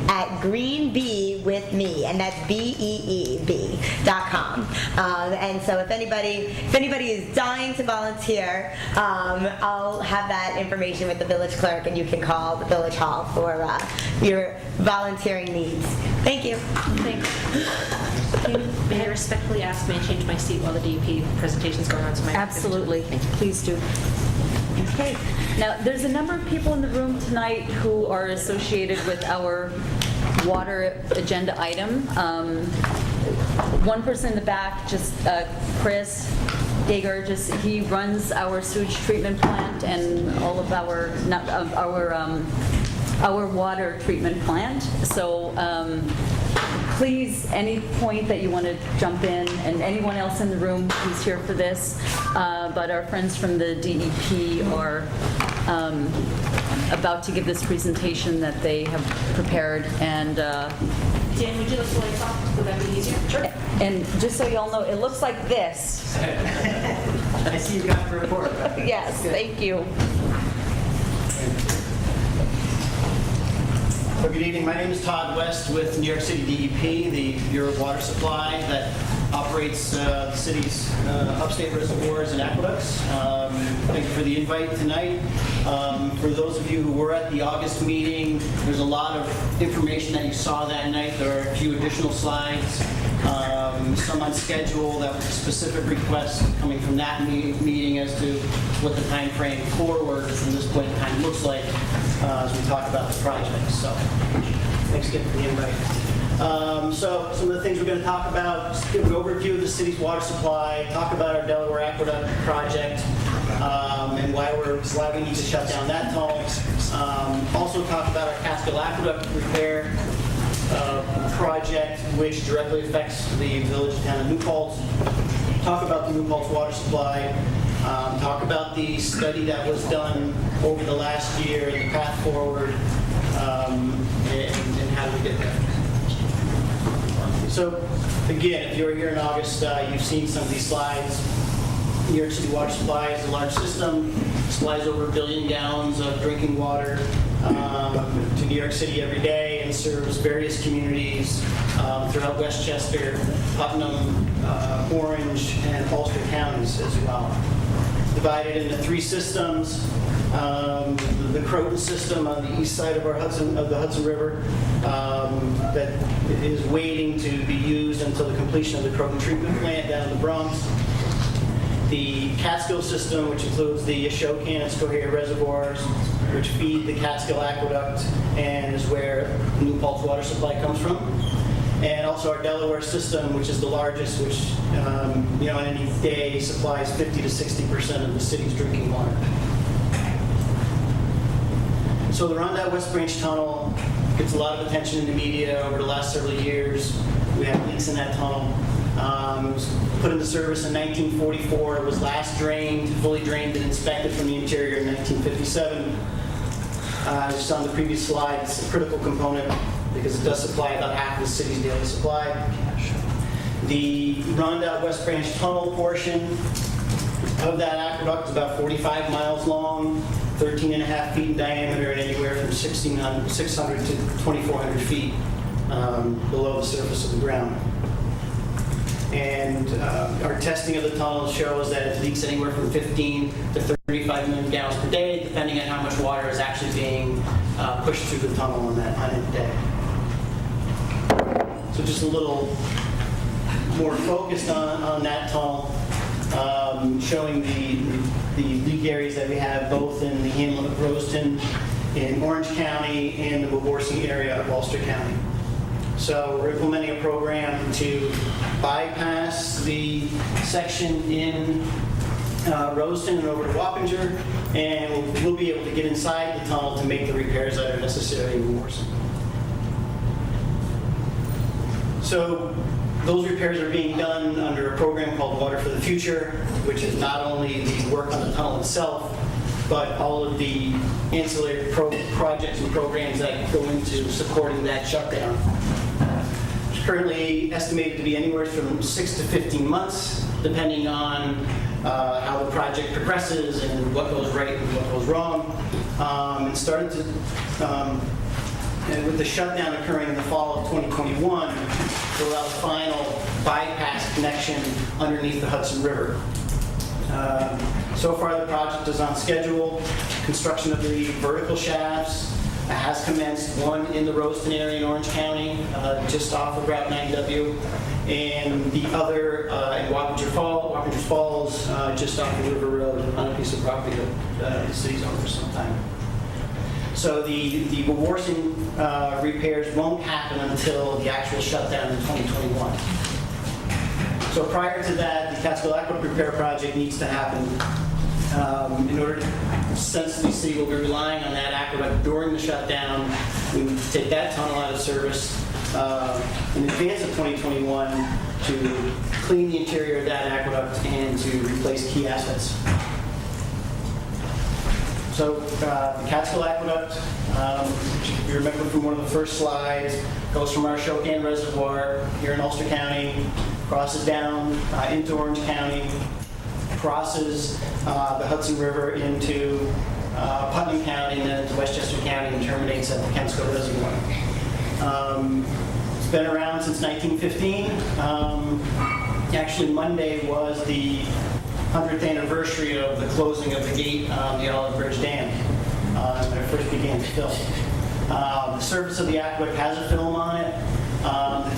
at greenbeewithme, and that's BEEB.com. And so if anybody is dying to volunteer, I'll have that information with the village clerk, and you can call the village hall for your volunteering needs. Thank you. Thanks. May I respectfully ask, may I change my seat while the DEP presentation's going on? So Absolutely. Please do. Okay. Now, there's a number of people in the room tonight who are associated with our water agenda item. One person in the back, just Chris Dager, he runs our sewage treatment plant and all of our water treatment plant. So please, any point that you want to jump in, and anyone else in the room who's here for this, but our friends from the DEP are about to give this presentation that they have prepared, and Dan, would you like to light off? Would that be easier? Sure. and just so y'all know, it looks like this. I see you got the report. Yes, thank you. Well, good evening. My name is Todd West with New York City DEP, the Bureau of Water Supply that operates the city's upstate reservoirs and aqueducts. Thank you for the invite tonight. For those of you who were at the August meeting, there's a lot of information that you saw that night. There are a few additional slides, some on schedule. That was a specific request coming from that meeting as to what the time frame forward from this point in time looks like as we talk about the project. So thanks again for the invite. So some of the things we're going to talk about, just give an overview of the city's water supply, talk about our Delaware Aqueduct project, and why we need to shut down that tunnel. Also talk about our Catskill Aqueduct repair project, which directly affects the village and town of New Paltz. Talk about the New Paltz water supply. Talk about the study that was done over the last year and the path forward, and how do we get there. So again, if you were here in August, you've seen some of these slides. New York City Water Supply is a large system, supplies over 1 billion gallons of drinking water to New York City every day, and serves various communities throughout Westchester, Putnam, Orange, and Ulster counties as well. Divided into 3 systems. The Croton system on the east side of the Hudson River that is waiting to be used until the completion of the Croton treatment plant down in the Bronx. The Catskill system, which includes the Ashokan and Schoharie reservoirs, which feed the Catskill Aqueduct and is where New Paltz water supply comes from. and also our Delaware system, which is the largest, which on any day supplies 50 to 60% of the city's drinking water. So the Rondout West Branch Tunnel gets a lot of attention in the media over the last several years. We have leaks in that tunnel. It was put into service in 1944. It was last drained, fully drained and inspected from the interior in 1957. Just on the previous slide, it's a critical component because it does supply about half of the city's daily supply. The Rondout West Branch Tunnel portion of that aqueduct is about 45 miles long, 13 and a half feet in diameter, and anywhere from 600 to 2,400 feet below the surface of the ground. And our testing of the tunnel shows that it leaks anywhere from 15 to 35 million gallons per day, depending on how much water is actually being pushed through the tunnel on a day. So just a little more focused on that tunnel, showing the leak areas that we have both in the hamlet of Roseton, in Orange County, and the Waworski area of Ulster County. So we're implementing a program to bypass the section in Roseton and over to Wappinger, and we'll be able to get inside the tunnel to make the repairs that are necessary in Waworski. So those repairs are being done under a program called Water for the Future, which is not only the work on the tunnel itself, but all of the ancillary projects and programs that go into supporting that shutdown. It's currently estimated to be anywhere from 6 to 15 months, depending on how the project progresses and what goes right and what goes wrong. And with the shutdown occurring in the fall of 2021, we'll allow the final bypass connection underneath the Hudson River. So far, the project is on schedule. Construction of the vertical shafts has commenced, one in the Roseton area in Orange County, just off of Route 9W, and the other in Wappinger Falls, just off of River Road, on a piece of property that the city's owned for some time. So the Waworski repairs won't happen until the actual shutdown in 2021. So prior to that, the Catskill Aqueduct Repair Project needs to happen. In order to sensibly see, we'll be relying on that aqueduct during the shutdown. We need to take that tunnel out of service in advance of 2021 to clean the interior of that aqueduct and to replace key assets. So the Catskill Aqueduct, if you remember from one of the first slides, goes from our Shokan Reservoir here in Ulster County, crosses down into Orange County, crosses the Hudson River into Putnam County, and then into Westchester County, and terminates at the Catskill Reservoir. It's been around since 1915. Actually, Monday was the 100th anniversary of the closing of the gate on the Olive Bridge Dam when it first began to fill. The surface of the aqueduct has a film on it. The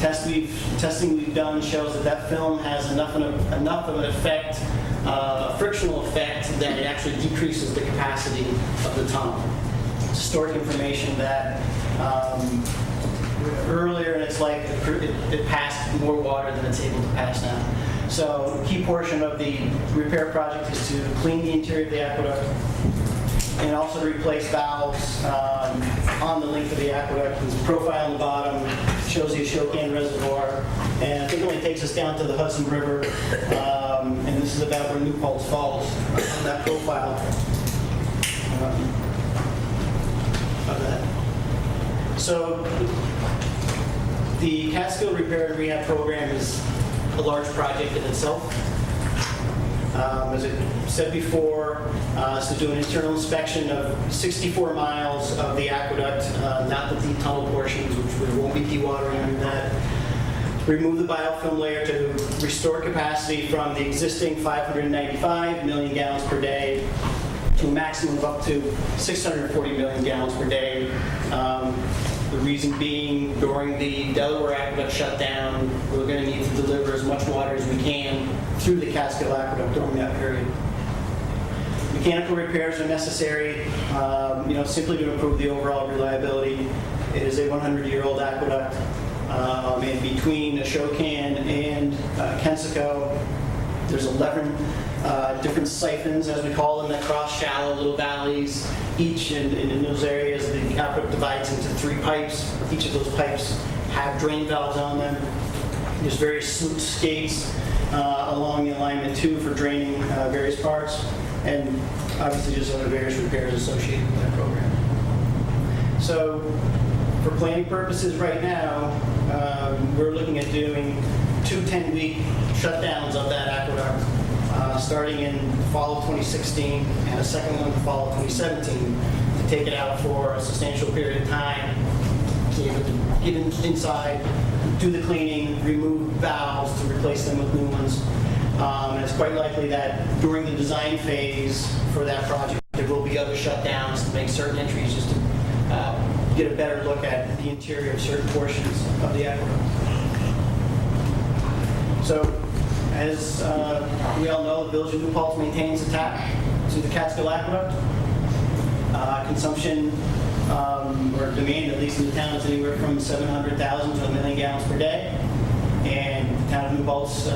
testing we've done shows that film has enough of an effect, a frictional effect, that it actually decreases the capacity of the tunnel. It's historic information that earlier in its life it passed more water than it's able to pass now. So a key portion of the repair project is to clean the interior of the aqueduct and also to replace valves on the length of the aqueduct. There's a profile on the bottom, shows the Shokan Reservoir, and I think it only takes us down to the Hudson River, and this is about where New Paltz falls on that profile of that. So the Catskill Repair and Rehab Program is a large project in itself. As I said before, to do an internal inspection of 64 miles of the aqueduct, not the deep tunnel portions, which we won't be dewatering under that. Remove the biofilm layer to restore capacity from the existing 595 million gallons per day to a maximum of up to 640 million gallons per day. The reason being, during the Delaware Aqueduct shutdown, we're going to need to deliver as much water as we can through the Catskill Aqueduct during that period. Mechanical repairs are necessary, simply to improve the overall reliability. It is a 100-year-old aqueduct. and between Ashokan and Kensico, there's 11 different siphons, as we call them, that cross shallow little valleys. Each in those areas, the aqueduct divides into 3 pipes. Each of those pipes have drain valves on them. There's various sluice skates along the alignment too for draining various parts, and obviously just other various repairs associated with that program. So for planning purposes right now, we're looking at doing 2 10-week shutdowns of that aqueduct, starting in fall of 2016 and a second one in fall of 2017 to take it out for a substantial period of time, to be able to get inside, do the cleaning, remove valves to replace them with new ones. And it's quite likely that during the design phase for that project, there will be other shutdowns to make certain entries just to get a better look at the interior of certain portions of the aqueduct. So, as we all know, the Village of New Paltz maintains a tap to the Catskill Aqueduct. Consumption or demand, at least in the town, is anywhere from 700,000 to 1 million gallons per day. And the town of New Paltz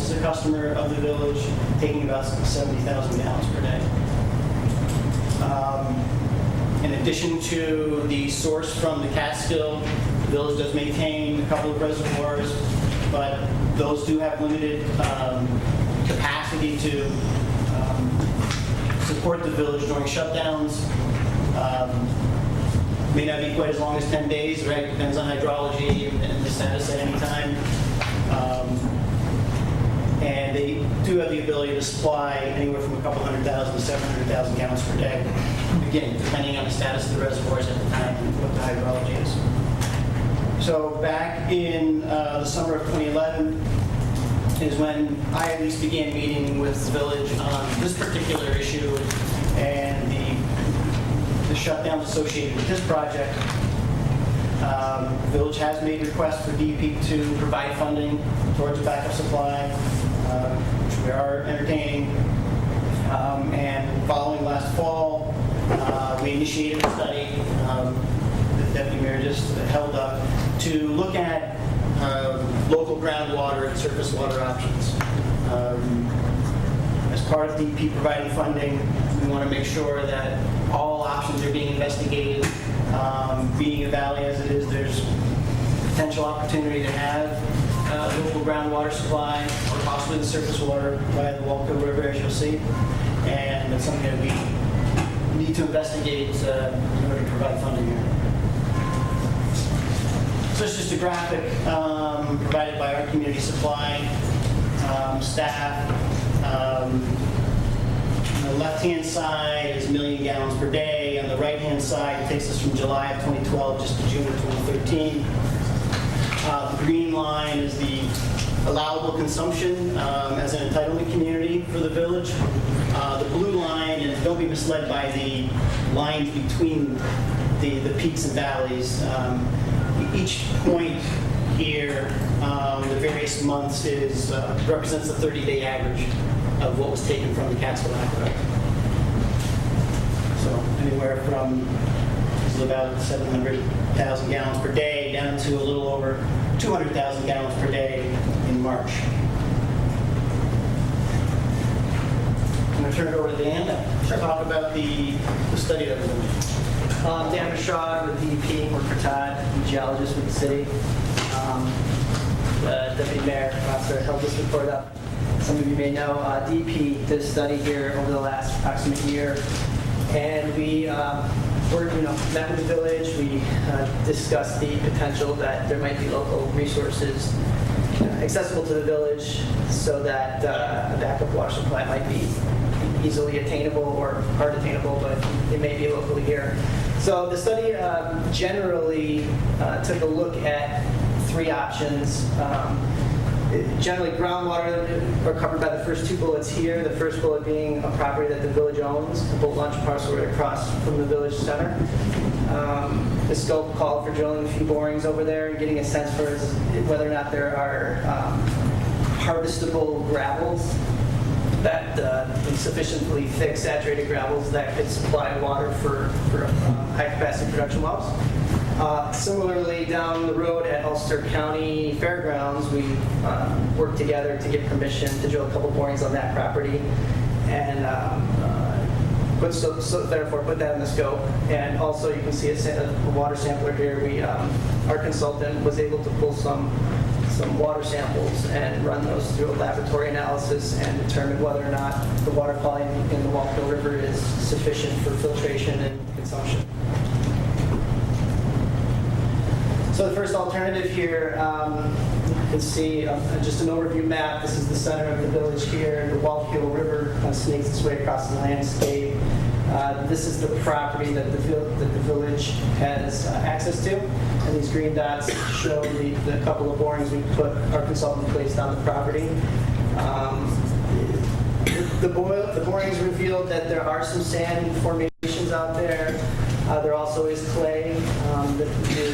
is a customer of the village, taking about 70,000 gallons per day. In addition to the source from the Catskill, the village does maintain a couple of reservoirs, but those do have limited capacity to support the village during shutdowns. May not be quite as long as 10 days, right? Depends on hydrology and the status at any time. And they do have the ability to supply anywhere from a couple 100,000 to 700,000 gallons per day. Again, depending on the status of the reservoirs at the time and what the hydrology is. So back in the summer of 2011 is when I at least began meeting with the village on this particular issue and the shutdowns associated with this project. The village has made requests for DEP to provide funding towards a backup supply, which we are entertaining. And following last fall, we initiated a study that the Deputy Mayor just held up to look at local groundwater and surface water options. As part of DEP providing funding, we want to make sure that all options are being investigated. Being a valley as it is, there's potential opportunity to have local groundwater supply or possibly the surface water via the Walco River, as you'll see. And that's something that we need to investigate in order to provide funding here. So it's just a graphic provided by our community supply staff. On the left-hand side is 1 million gallons per day. On the right-hand side, it takes us from July of 2012 just to June of 2013. The green line is the allowable consumption as an entitlement community for the village. The blue line, and don't be misled by the lines between the peaks and valleys. Each point here, the various months, represents the 30-day average of what was taken from the Catskill Aqueduct. So anywhere from about 700,000 gallons per day down to a little over 200,000 gallons per day in March. I'm going to turn it over to Dan to talk about the study that we're doing. Dan Bashar with DEP, work for Todd, I'm a geologist with the city. The Deputy Mayor held this report up. Some of you may know DEP did a study here over the last approximate year, and we met with the village. We discussed the potential that there might be local resources accessible to the village so that a backup water supply might be easily attainable or hard attainable, but it may be locally here. So the study generally took a look at 3 options. Generally, groundwater are covered by the first 2 bullets here. The first bullet being a property that the village owns, a boat launch parcel right across from the village center. The scope called for drilling a few borings over there and getting a sense for whether or not there are harvestable gravels that sufficiently thick, saturated gravels that could supply water for high-capacity production wells. Similarly, down the road at Ulster County Fairgrounds, we worked together to get permission to drill a couple borings on that property, and therefore put that in the scope. And also, you can see a water sampler here. Our consultant was able to pull some water samples and run those through a laboratory analysis and determine whether or not the water quality in the Wallkill River is sufficient for filtration and consumption. So the first alternative here, you can see just an overview map. This is the center of the village here. The Wallkill River kind of snakes its way across the landscape. This is the property that the village has access to. And these green dots show the couple of borings we put our consultant placed on the property. The borings revealed that there are some sand formations out there. There also is clay.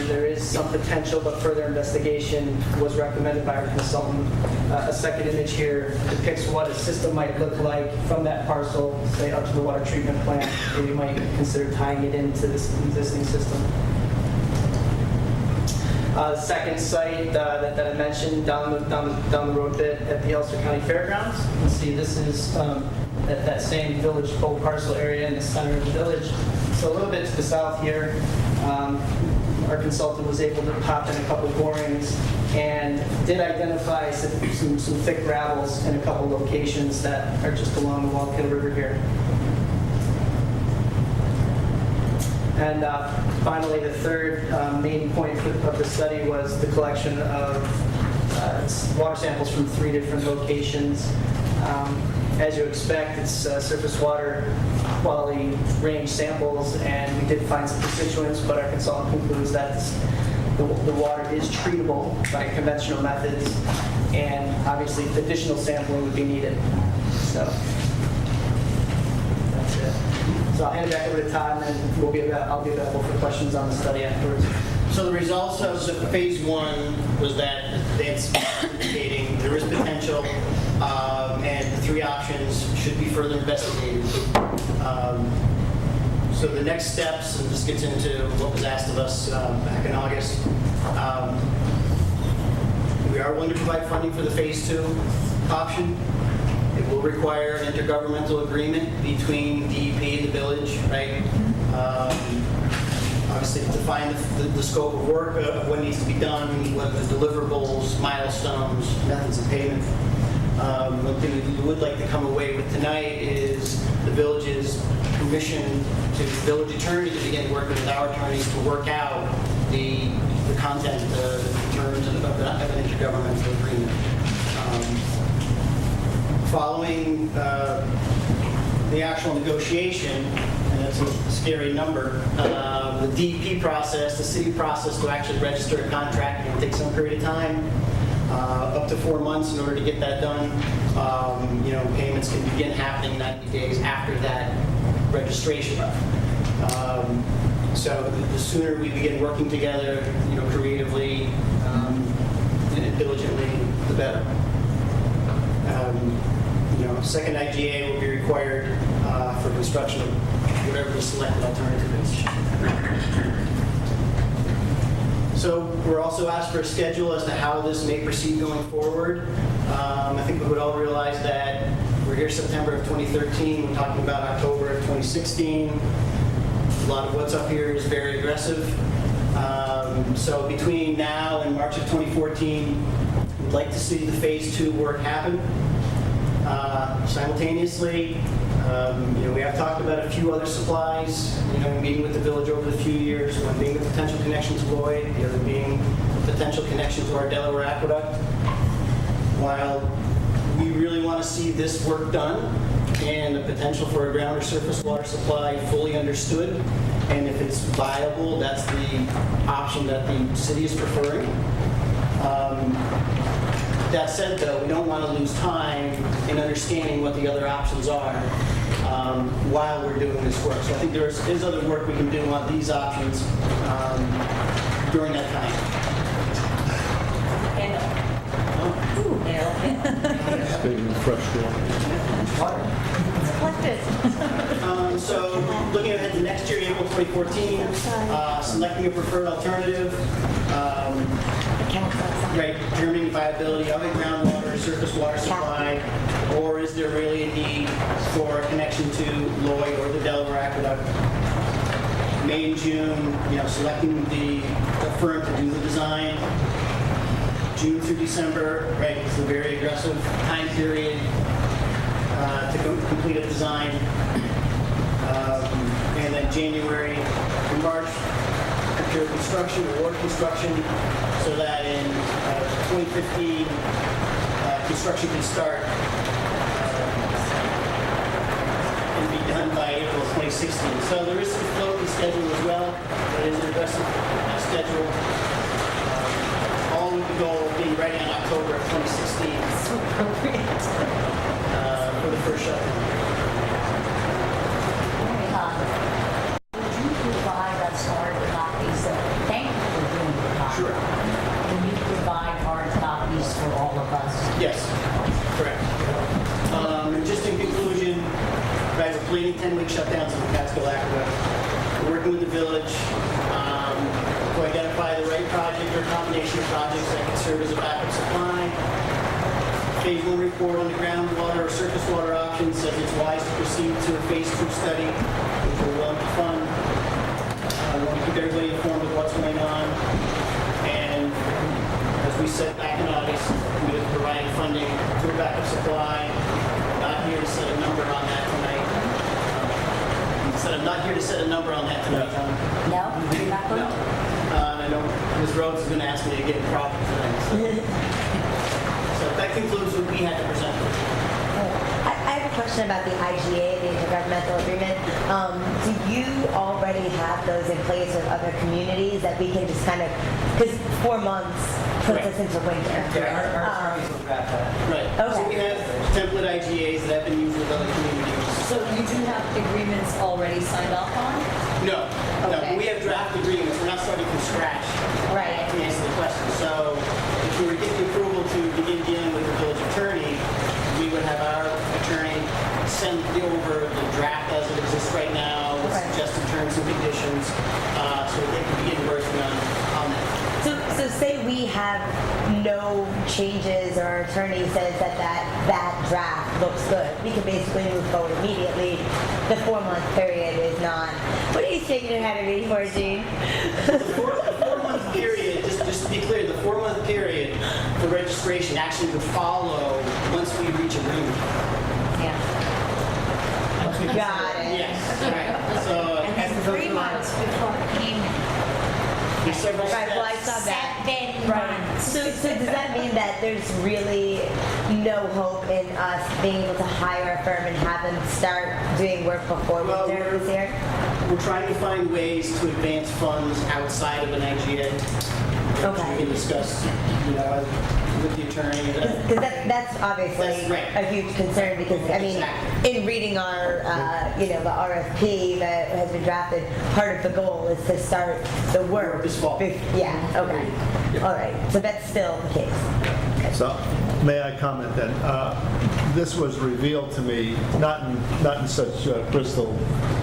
There is some potential, but further investigation was recommended by our consultant. A second image here depicts what a system might look like from that parcel, say up to the water treatment plant, where you might consider tying it into this existing system. The second site that I mentioned down the road a bit at the Ulster County Fairgrounds. You can see this is that same village old parcel area in the center of the village. So a little bit to the south here, our consultant was able to pop in a couple of borings and did identify some thick gravels in a couple of locations that are just along the Wallkill River here. And finally, the third main point of the study was the collection of water samples from 3 different locations. As you expect, it's surface water quality range samples, and we did find some constituents, but our consultant concludes that the water is treatable by conventional methods, and obviously additional sampling would be needed. So that's it. So I'll hand it back over to Todd, and I'll be available for questions on the study afterwards. So the results of the phase 1 was that it's indicating there is potential, and the 3 options should be further investigated. So the next steps, and this gets into what was asked of us back in August, we are willing to provide funding for the phase 2 option. It will require an intergovernmental agreement between DEP and the village, right? Obviously, define the scope of work of what needs to be done, what are the deliverables, milestones, methods of payment. One thing that we would like to come away with tonight is the village's permission to the village attorney to begin working with our attorneys to work out the content, the terms of an intergovernmental agreement. Following the actual negotiation, and that's a scary number, the DEP process, the city process to actually register a contract, it will take some period of time, up to 4 months in order to get that done. Payments can begin happening 90 days after that registration. So the sooner we begin working together, creatively and diligently, the better. Second IGA will be required for construction of whatever the selected alternative is. So we're also asked for a schedule as to how this may proceed going forward. I think we would all realize that we're here September of 2013. We're talking about October of 2016. A lot of what's up here is very aggressive. So between now and March of 2014, we'd like to see the phase 2 work happen. Simultaneously, we have talked about a few other supplies, meeting with the village over the few years, one being the potential connection to Lloyd, the other being the potential connection to our Delaware Aqueduct. While we really want to see this work done and the potential for a ground or surface water supply fully understood, and if it's viable, that's the option that the city is preferring. That said, though, we don't want to lose time in understanding what the other options are while we're doing this work. So I think there is other work we can do on these options during that time. Big and fresh water. It's collected. So looking ahead to next year, April 2014, selecting a preferred alternative, right, determining viability of a groundwater or surface water supply, or is there really a need for a connection to Lloyd or the Delaware Aqueduct? May and June, selecting the firm to do the design. June through December, right, it's a very aggressive time period to complete a design. And then January to March, procure construction, award construction, so that in 2015, construction can start and be done by April 2016. So there is some float in the schedule as well. It is an aggressive schedule. All with the goal of being ready in October of 2016. So appropriate. For the first shutdown. Would you provide us hard copies of, thank you for doing the copy. Sure. Can you provide hard copies for all of us? Yes, correct. And just in conclusion, guys, we're planning 10-week shutdowns of the Catskill Aqueduct. We're working with the village to identify the right project or combination of projects that can serve as a backup supply. Phase 1 report on the groundwater or surface water options says it's wise to proceed to a phase 2 study, which we're willing to fund. I want to keep everybody informed of what's going on. And as we said back in August, we are providing funding to a backup supply. Not here to set a number on that tonight. I'm not here to set a number on that tonight, Tom. No? You're not going to? I know Ms. Rhodes is going to ask me to get a profit tonight. So that concludes what we had to present. I have a question about the IGA, the Intergovernmental Agreement. Do you already have those in place with other communities that we can just kind of, because 4 months puts us into winter. Yeah, our attorneys will draft that. Right. Okay. So we have template IGAs that have been used with other communities. So you do have agreements already signed off on? No, Okay. we have draft agreements. We're not starting from scratch. Right. To answer the question. So if we were getting approval to begin dealing with the village attorney, we would have our attorney send over the draft as it exists right now with Right. suggested terms and conditions, so they can begin working on that. So say we have no changes or our attorney says that draft looks good. We can basically move forward immediately. The 4-month period is not. What are you shaking your head at me for, Gene? The 4-month period, just to be clear, the 4-month period for registration actually would follow once we reach agreement. Got it. Yes, right. So, And then 3 months before payment. there's several Right, well, I steps. saw that. 7 months. So does that mean that there's really no hope in us being able to hire a firm and have them start doing work before Well, winter this year? We're trying to find ways to advance funds outside of an IGA. Okay. We can discuss, with the attorney. Because that's obviously That's right. a huge concern because, I mean, Exactly. in reading our, the RFP that has been drafted, part of the goal is to start the work. This fall. Yeah, okay. All right, so that's still the case. So, may I comment then? This was revealed to me, not in such crystal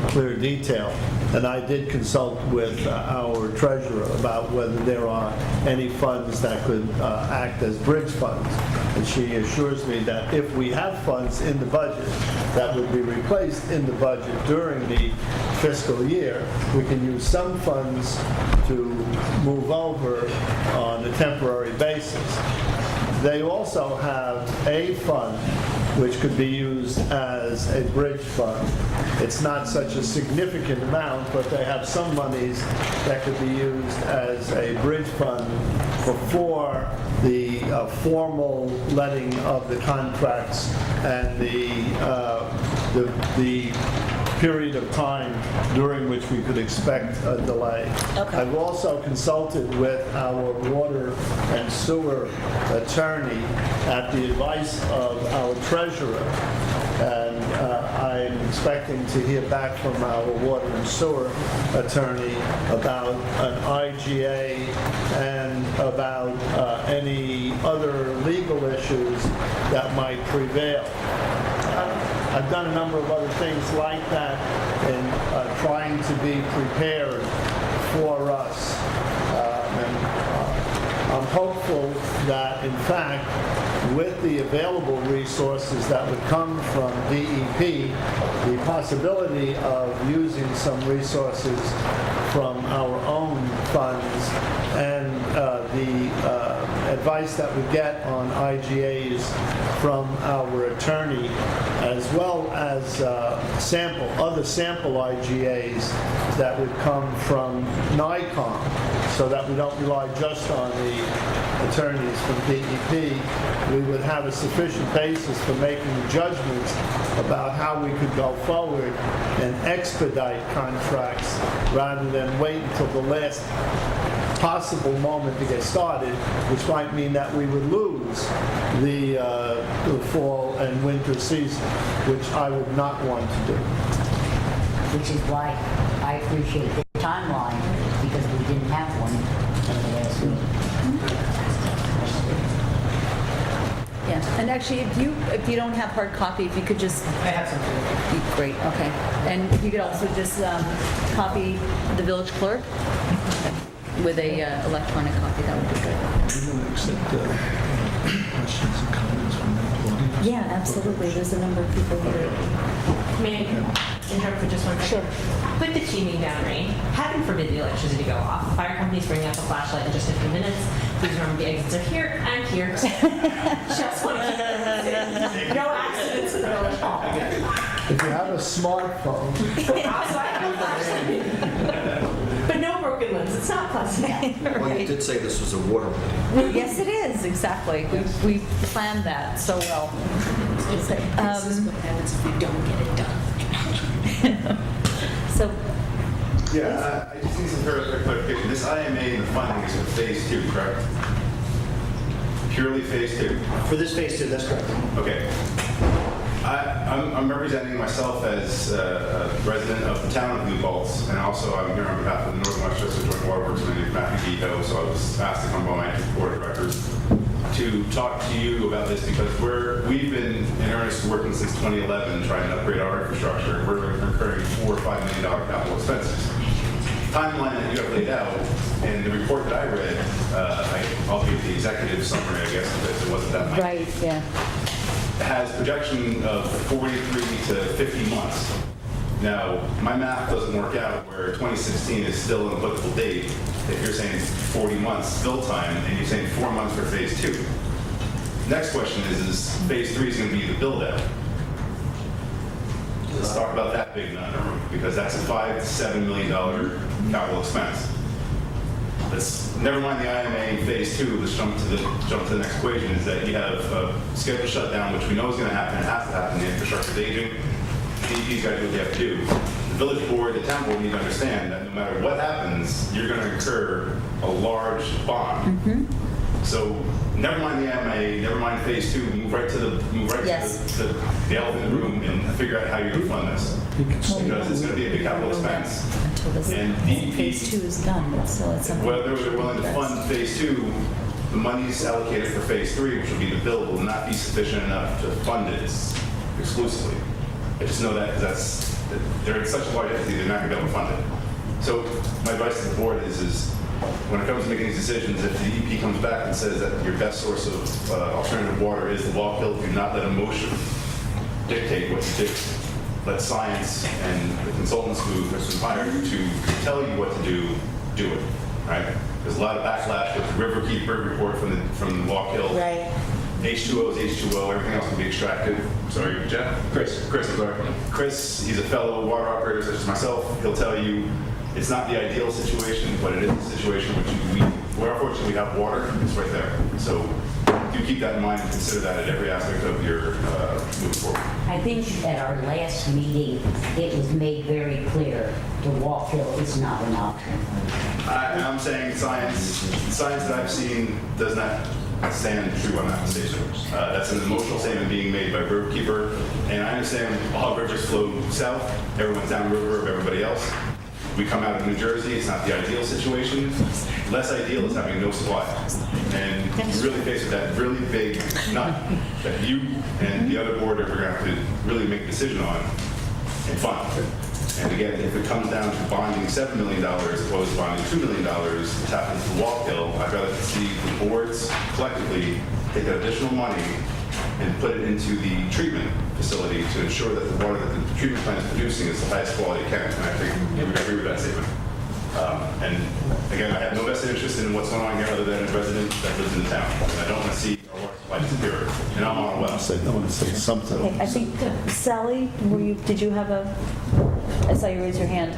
clear detail, and I did consult with our treasurer about whether there are any funds that could act as bridge funds. And she assures me that if we have funds in the budget that would be replaced in the budget during the fiscal year, we can use some funds to move over on a temporary basis. They also have a fund which could be used as a bridge fund. It's not such a significant amount, but they have some monies that could be used as a bridge fund before the formal letting of the contracts and the period of time during which we could expect a delay. Okay. I've also consulted with our water and sewer attorney at the advice of our treasurer, and I'm expecting to hear back from our water and sewer attorney about an IGA and about any other legal issues that might prevail. I've done a number of other things like that in trying to be prepared for us. I'm hopeful that, in fact, with the available resources that would come from DEP, the possibility of using some resources from our own funds and the advice that we get on IGAs from our attorney, as well as other sample IGAs that would come from NICOM, so that we don't rely just on the attorneys from DEP, we would have a sufficient basis for making judgments about how we could go forward and expedite contracts rather than wait until the last possible moment to get started, which might mean that we would lose the fall and winter season, which I would not want to do. Which is why I appreciate the timeline, because we didn't have one in the last week. Yeah, and actually, if you don't have hard copy, if you could just... I have something. Great, okay. And if you could also just copy the village clerk with a electronic copy, that would be good. We will accept questions and comments from the audience. Yeah, absolutely. There's a number of people here. May I interrupt for just one second? Sure. With the teaming down rain, heaven forbid the electricity go off. Fire companies bring up a flashlight in just 15 minutes. Please remember the exits are here and here. Just want to keep it. No accidents in the village hall. If you have a smartphone, But no broken limbs. It's not pleasant. Well, you did say this was a water meeting. Yes, it is, exactly. We planned that so well. This is what happens if we don't get it done. So, Yeah, I just need some further clarification. This IMA and the funding is for phase 2, correct? Purely phase 2? For this phase 2, that's correct. Okay. I'm representing myself as a resident of the town of New Paltz, and also I'm here on behalf of the Northern Westchester Joint Waterworks and Matthew Depot, so I was asked to come by my board of directors to talk to you about this because we've been in earnest working since 2011 trying to upgrade our infrastructure. We're incurring $4 or $5 million capital expenses. Timeline that you have laid out in the report that I read, I'll give the executive summary, I guess, because it wasn't that much. right, yeah. Has projection of 43 to 50 months. Now, my math doesn't work out where 2016 is still an applicable date if you're saying 40 months build time and you're saying 4 months for phase 2. Next question is phase 3 is going to be the build out. Let's talk about that big number because that's a $5 to $7 million capital expense. Let's never mind the IMA phase 2. Let's jump to the next equation. Is that you have a scheduled shutdown, which we know is going to happen. It has to happen. The infrastructure's aging. DEP's got to do what they have to do. The village board, the town board need to understand that no matter what happens, you're going to incur a large bond. Mm-hmm. So never mind the IMA, never mind phase 2. Move right to the elephant in the room and figure out how you're going to fund this. Because it's going to be a big capital expense. Until this And DEP, phase 2 is done, so it's something. whether they're willing to fund phase 2, the money's allocated for phase 3, which will be the build, will not be sufficient enough to fund it exclusively. I just know that because they're in such a large entity, they're not going to be able to fund it. So my advice to the board is when it comes to making these decisions, if the EP comes back and says that your best source of alternative water is the Walk Hill, do not let emotion dictate what you do. Let science and the consultants who have been hired to tell you what to do it, right? There's a lot of backlash with the Riverkeeper report from the Walk Hill. Right. H2O is H2O, everything else can be extracted. Sorry, Jeff? Chris, I'm sorry. Chris, he's a fellow water operator such as myself. He'll tell you it's not the ideal situation, but it is a situation where unfortunately we have water, it's right there. So do keep that in mind and consider that at every aspect of your moving forward. I think at our last meeting, it was made very clear the Walk Hill is not an option. I'm saying science that I've seen does not stand true on that station. That's an emotional statement being made by Riverkeeper, and I understand all rivers flow south. Everyone's downriver of everybody else. We come out of New Jersey, it's not the ideal situation. Less ideal is having no supply. And you're really faced with that really big nut that you and the other board are going to have to really make a decision on and fund. And again, if it comes down to bonding $7 million as opposed to bonding $2 million to tap into the Wallkill, I'd rather see the boards collectively take that additional money and put it into the treatment facility to ensure that the water that the treatment plant is producing is the highest quality it can. And I think you would agree with that statement. And again, I have no vested interest in what's going on here other than a resident that lives in the town. And I don't want to see our water supply disappear. And I'm on a well. I want to say something. Okay, I think, Sally, did you have I saw you raise your hand.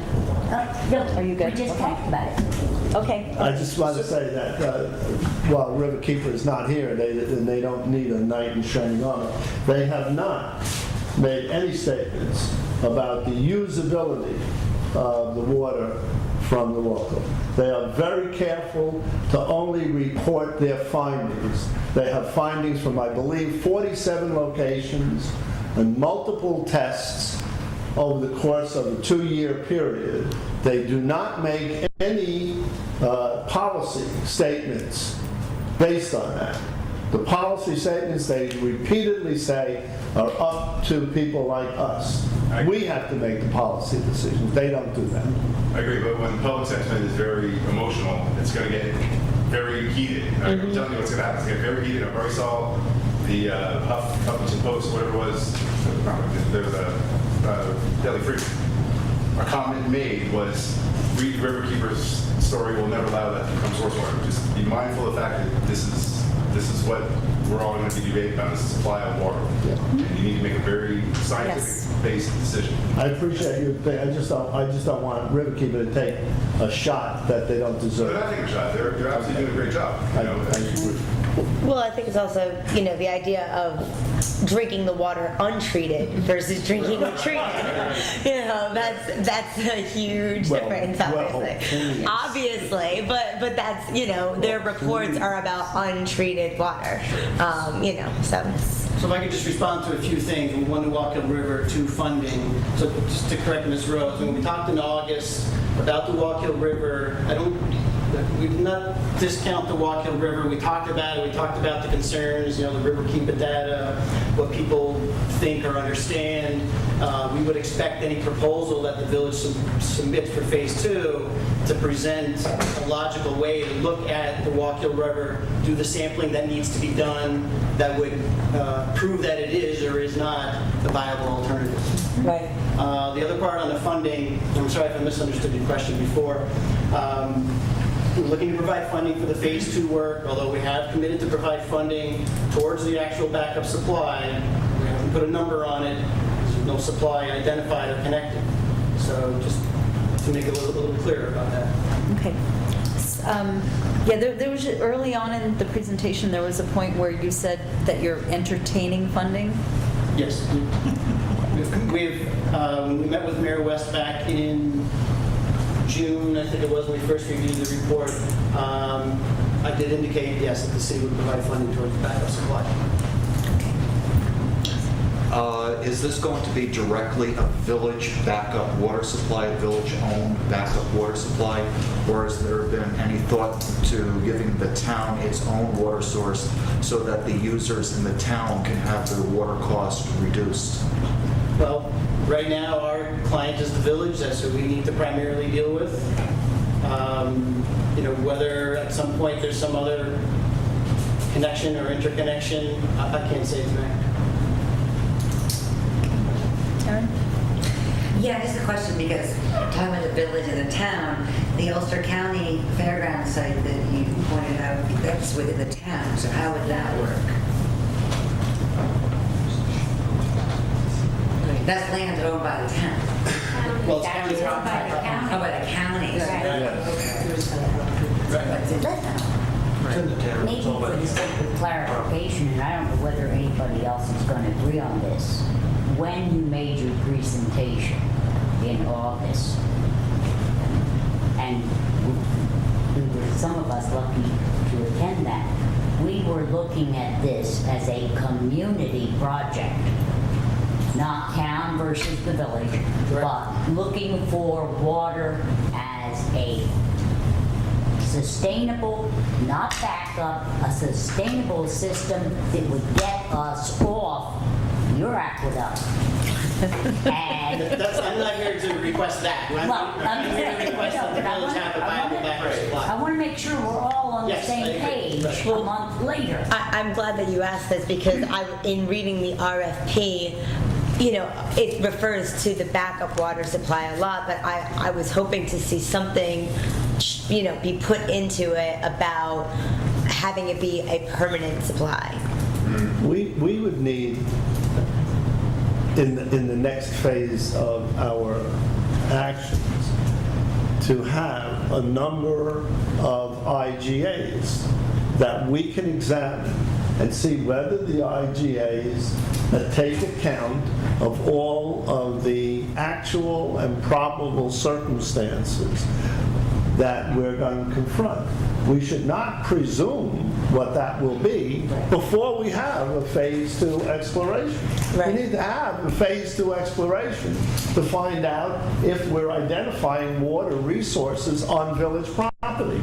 Are you good? We just Okay. talked about it. Okay. I just want to say that while Riverkeeper is not here, and they don't need a knight in shining armor, they have not made any statements about the usability of the water from the Wallkill. They are very careful to only report their findings. They have findings from, I believe, 47 locations and multiple tests over the course of a 2-year period. They do not make any policy statements based on that. The policy statements they repeatedly say are up to people like us. We have to make the policy decisions. They don't do that. I agree, but when public sentiment is very emotional, it's going to get very heated. I'm telling you what's going to happen. It's going to get very heated. I already saw the Huffington Post, whatever it was, there was a Daily Freedom. A comment made was, read Riverkeeper's story, will never allow that to become source water. Just be mindful of the fact that this is what we're all going to be debating about, is the supply of water. And you need to make a very scientific-based decision. I appreciate you. I just don't want Riverkeeper to take a shot that they don't deserve. They're not taking a shot. They're absolutely doing a great job. I agree. Well, I think it's also, the idea of drinking the water untreated versus drinking it treated. That's a huge difference, obviously. Obviously, but that's, their reports are about untreated water. So if I could just respond to a few things, one, the Wallkill River, two, funding. So just to correct Ms. Rose, when we talked in August about the Wallkill River, we did not discount the Wallkill River. We talked about it. We talked about the concerns, the Riverkeeper data, what people think or understand. We would expect any proposal that the village submits for Phase 2 to present a logical way to look at the Wallkill River, do the sampling that needs to be done that would prove that it is or is not a viable alternative. Right. The other part on the funding, I'm sorry if I misunderstood your question before. We're looking to provide funding for the Phase 2 work, although we have committed to provide funding towards the actual backup supply. We haven't put a number on it. There's no supply identified or connected. So just to make it a little clearer about that. Okay. There was, early on in the presentation, there was a point where you said that you're entertaining funding. Yes. We met with Mayor West back in June, I think it was, when we first reviewed the report. I did indicate, yes, that the city would provide funding towards the backup supply. Is this going to be directly a village backup water supply, a village-owned backup water supply, or has there been any thought to giving the town its own water source so that the users in the town can have their water cost reduced? Well, right now our client is the village. That's who we need to primarily deal with. Whether at some point there's some other connection or interconnection, I can't say tonight. Karen? Yeah, just a question, because talking about the village and the town, the Ulster County Fairground site that you pointed out, that's within the town, so how would that work? That's land owned by the town. Well, it's That's county owned by the county. Oh, by the county. Maybe for the sake of clarification, and I don't know whether anybody else is going to agree on this, when you made your presentation in August, and we were, some of us, lucky to attend that, we were looking at this as a community project, not town versus the village, but looking for water as a sustainable, not backup, a sustainable system that would get us off your aqueduct. And I'm not here to request that. I'm here to request that the village have a viable backup supply. I want to make sure we're all on the Yes, I same agree. page Right. a month later. I'm glad that you asked this because in reading the RFP, it refers to the backup water supply a lot, but I was hoping to see something, be put into it about having it be a permanent supply. We would need, in the next phase of our actions, to have a number of IGAs that we can examine and see whether the IGAs take account of all of the actual and probable circumstances that we're going to confront. We should not presume what that will be before we have a phase 2 exploration. We need to have a phase 2 exploration to find out if we're identifying water resources on village property,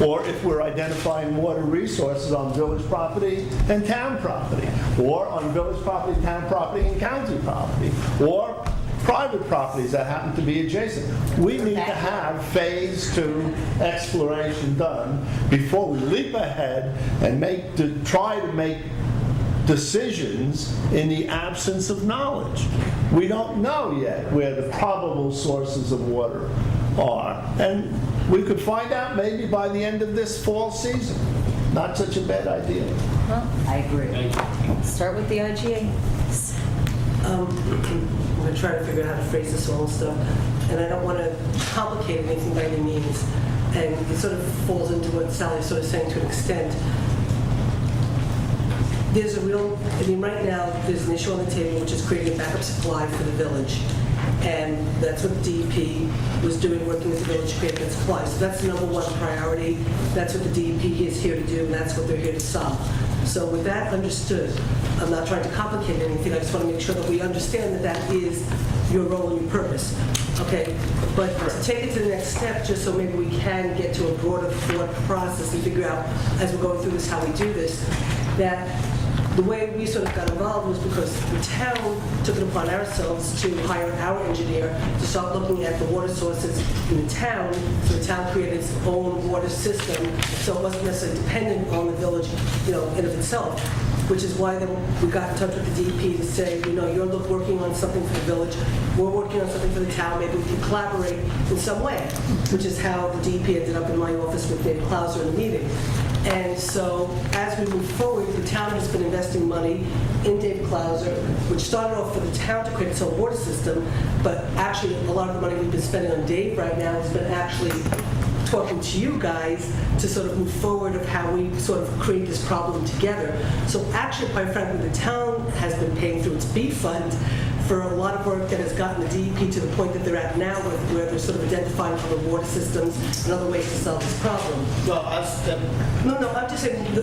or if we're identifying water resources on village property and town property, or on village property, town property, and county property, or private properties that happen to be adjacent. We need to have phase 2 exploration done before we leap ahead and try to make decisions in the absence of knowledge. We don't know yet where the probable sources of water are, and we could find out maybe by the end of this fall season. Not such a bad idea. Well, I agree. start with the IGA. I'm going to try to figure out how to phrase this all and stuff, and I don't want to complicate anything by any means. And it sort of falls into what Sally's sort of saying to an extent. There's right now, there's an issue on the table which is creating a backup supply for the village. And that's what DEP was doing, working with the village to create that supply. So that's the number one priority. That's what the DEP is here to do, and that's what they're here to solve. So with that understood, I'm not trying to complicate anything. I just want to make sure that we understand that that is your role and your purpose. Okay? But to take it to the next step, just so maybe we can get to a broader thought process and figure out, as we're going through this, how we do this, that the way we sort of got involved was because the town took it upon ourselves to hire our engineer to start looking at the water sources in the town. So the town created its own water system, so it wasn't necessarily dependent on the village, in of itself. Which is why then we got in touch with the DEP to say, you're working on something for the village, we're working on something for the town, maybe we can collaborate in some way. Which is how the DEP ended up in my office with Dave Klauser in the meeting. And so, as we move forward, the town has been investing money in Dave Klauser, which started off for the town to create its own water system, but actually a lot of the money we've been spending on Dave right now has been actually talking to you guys to sort of move forward of how we sort of create this problem together. So actually, quite frankly, the town has been paying through its B fund for a lot of work that has gotten the DEP to the point that they're at now, where they're sort of identifying other water systems and other ways to solve this problem. Well, I'm just saying the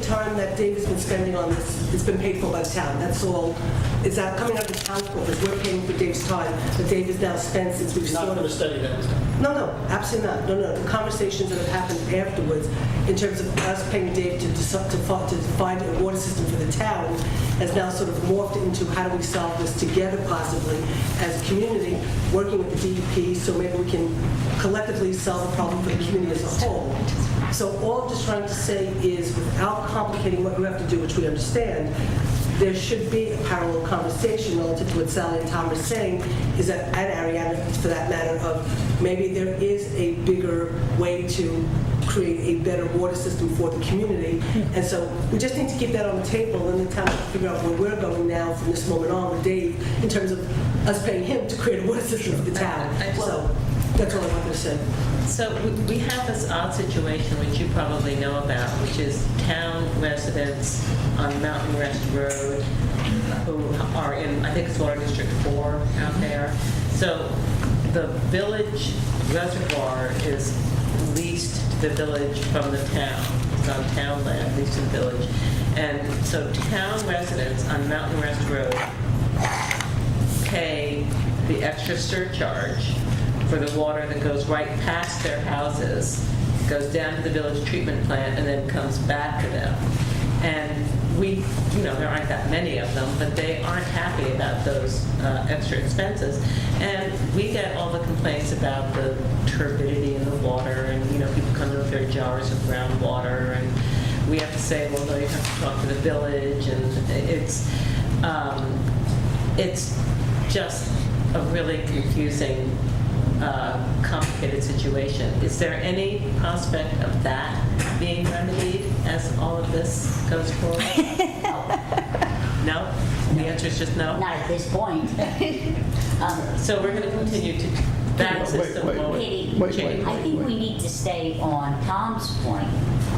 time that Dave has been spending on this, it's been paid for by the town. That's all. It's not coming out of the town coffers. We're paying for Dave's time that Dave has now spent since we've not started. for the study that was done. No, absolutely not. No. The conversations that have happened afterwards, in terms of us paying Dave to find a water system for the town, has now sort of morphed into how do we solve this together, possibly as a community, working with the DEP, so maybe we can collectively solve the problem for the community as a whole. So all I'm just trying to say is, without complicating what you have to do, which we understand, there should be a parallel conversation relative to what Sally and Tom are saying, is that at Ariana, for that matter, of maybe there is a bigger way to create a better water system for the community. And so we just need to keep that on the table, and the town can figure out where we're going now from this moment on with Dave, in terms of us paying him to create a water system for the town. So that's all I wanted to say. So we have this odd situation, which you probably know about, which is town residents on Mountain Rest Road who are in, I think it's Water District 4 out there. So the village reservoir is leased to the village from the town. It's on town land, leased to the village. And so town residents on Mountain Rest Road pay the extra surcharge for the water that goes right past their houses, goes down to the village treatment plant, and then comes back to them. And we, there aren't that many of them, but they aren't happy about those extra expenses. And we get all the complaints about the turbidity in the water, and, people come in with their jars of groundwater, and we have to say, well, no, you have to talk to the village, and it's just a really confusing, complicated situation. Is there any prospect of that being remedied as all of this goes forward? No? The answer is just no? Not at this point. So we're going to continue to, that system won't change. I think we need to stay on Tom's point,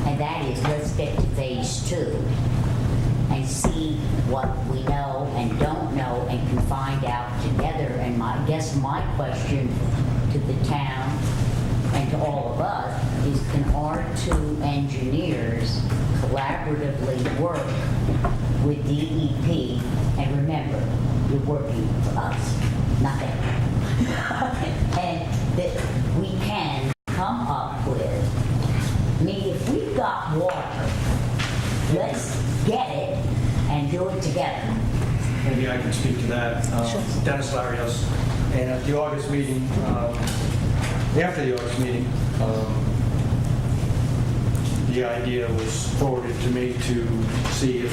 and that is let's get to phase 2 and see what we know and don't know and can find out together. And my question to the town and to all of us is, can our 2 engineers collaboratively work with DEP? And remember, you're working for us, not them. And that we can come up with, if we've got water, let's get it and do it together. Maybe I can speak to that. Dennis Larios. And at the August meeting, after the August meeting, the idea was forwarded to me to see if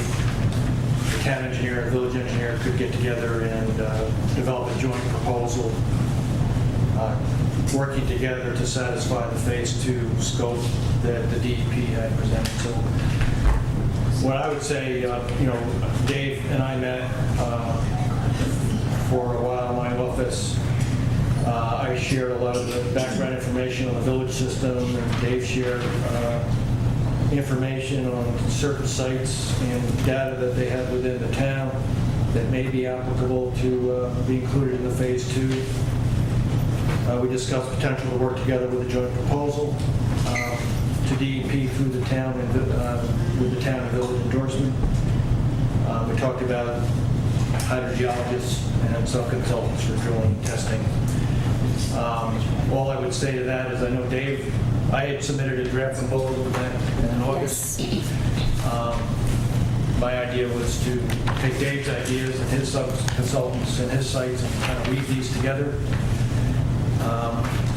the town engineer and village engineer could get together and develop a joint proposal, working together to satisfy the phase 2 scope that the DEP had presented. So what I would say, Dave and I met for a while in my office. I shared a lot of the background information on the village system, and Dave shared information on certain sites and data that they have within the town that may be applicable to be included in the phase 2. We discussed potential to work together with a joint proposal to DEP through the town and with the town and village endorsement. We talked about hydrogeologists and some consultants for drilling and testing. All I would say to that is, I know Dave, I had submitted a draft proposal in August. My idea was to take Dave's ideas and his consultants and his sites and kind of weave these together.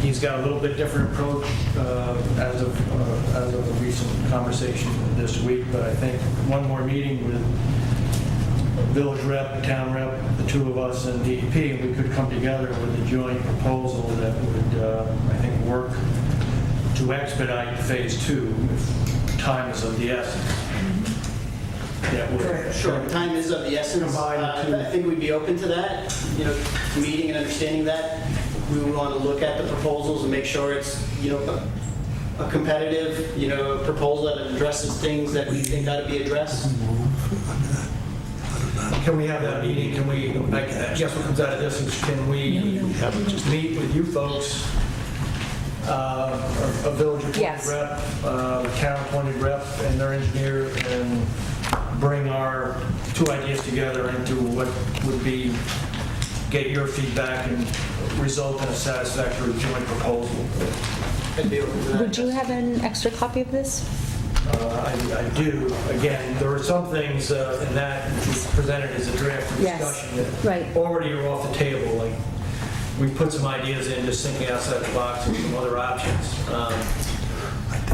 He's got a little bit different approach as of a recent conversation this week, but I think one more meeting with village rep, town rep, the 2 of us, and DEP, and we could come together with a joint proposal that would, I think, work to expedite phase 2 if time is of the essence. Sure, time is of the essence. I think we'd be open to that, meeting and understanding that. We would want to look at the proposals and make sure it's, a competitive, proposal that addresses things that we think ought to be addressed. Can we have that meeting? Can we, I guess what comes out of this is, can we meet with you folks, a village appointed rep, a town appointed rep, and their engineer, and bring our 2 ideas together into what would be, get your feedback and result in a satisfactory joint proposal. Would you have an extra copy of this? I do. Again, there are some things in that which was presented as a draft for discussion that already are off the table. Like, we put some ideas in, just thinking outside the box and some other options.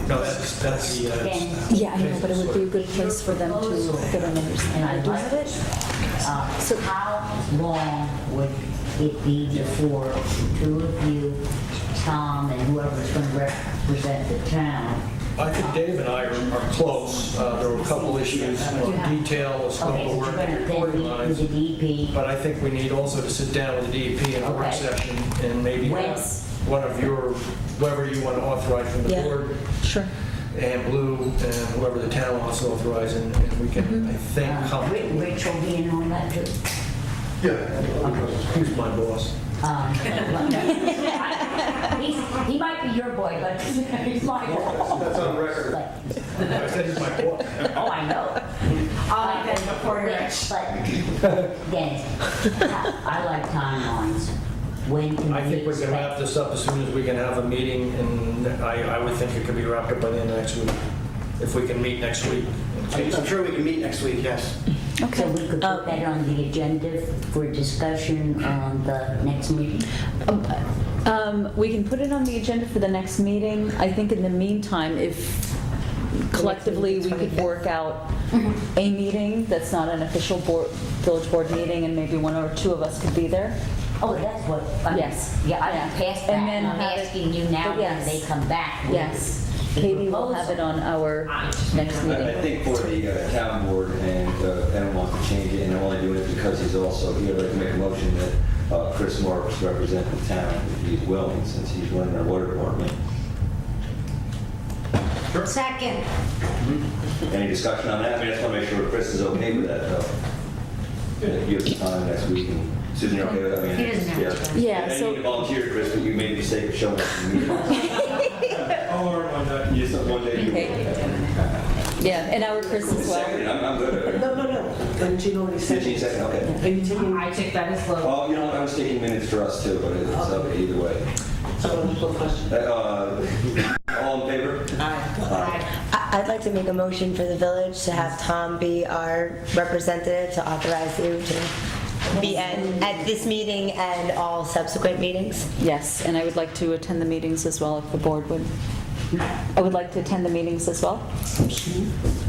No, that's the... Yeah, I know, but it would be a good place for them to get an understanding of it. So how long would it be before the 2 of you, Tom, and whoever's going to represent the town? I think Dave and I are close. There were a couple issues on detail, scope of work, and reporting lines. But I think we need also to sit down with the DEP in a work session and maybe one of your, whoever you want to authorize from the board. Sure. And Blue and whoever the town wants to authorize, and we can, I think, come. Rich will be in on that too. Yeah, he's my boss. He might be your boy, but he's my boy. That's on record. I said he's my boy. Oh, I know. I'll like that before Rich. But again, I like timelines. when can I think we can wrap expect? this up as soon as we can have a meeting, and I would think it could be wrapped up by the end of next week, if we can meet next week. I'm sure we can meet next week, yes. So we could put that on the agenda for discussion on the next meeting? We can put it on the agenda for the next meeting. I think in the meantime, if collectively we could work out a meeting that's not an official village board meeting, and maybe one or two of us could be there. Oh, that's what, I mean, Yes. yeah, I Yeah. passed that, And then and I'm have it- asking you now when Yes. they come back. with Yes. the Katie will have proposal. it on our next I meeting. think for the town board, and Ed wants to change it, and I'm only doing it because he's also here, I'd like to make a motion that Chris Marks represent the town if he's willing, since he's running our water department. Second. Any discussion on that? I mean, I just want to make sure Chris is okay with that, though. You have the time next week, and Susan, you're okay with that? I mean, He doesn't have to. Yeah, And so- you can volunteer, Chris, but you made the mistake of showing up to the meeting. I'll learn on that. Just one day. you- Okay. Yeah, and our Chris as well. Second, I'm good. No. And Jean already said. 15 second, okay. Are you taking? I took that as low. Oh, you know, I was taking minutes for us too, but it's okay either way. One question. All in favor? I'd like to make a motion for the village to have Tom be our representative to authorize you to be at this meeting and all subsequent meetings. Yes, and I would like to attend the meetings as well if the board would. I would like to attend the meetings as well.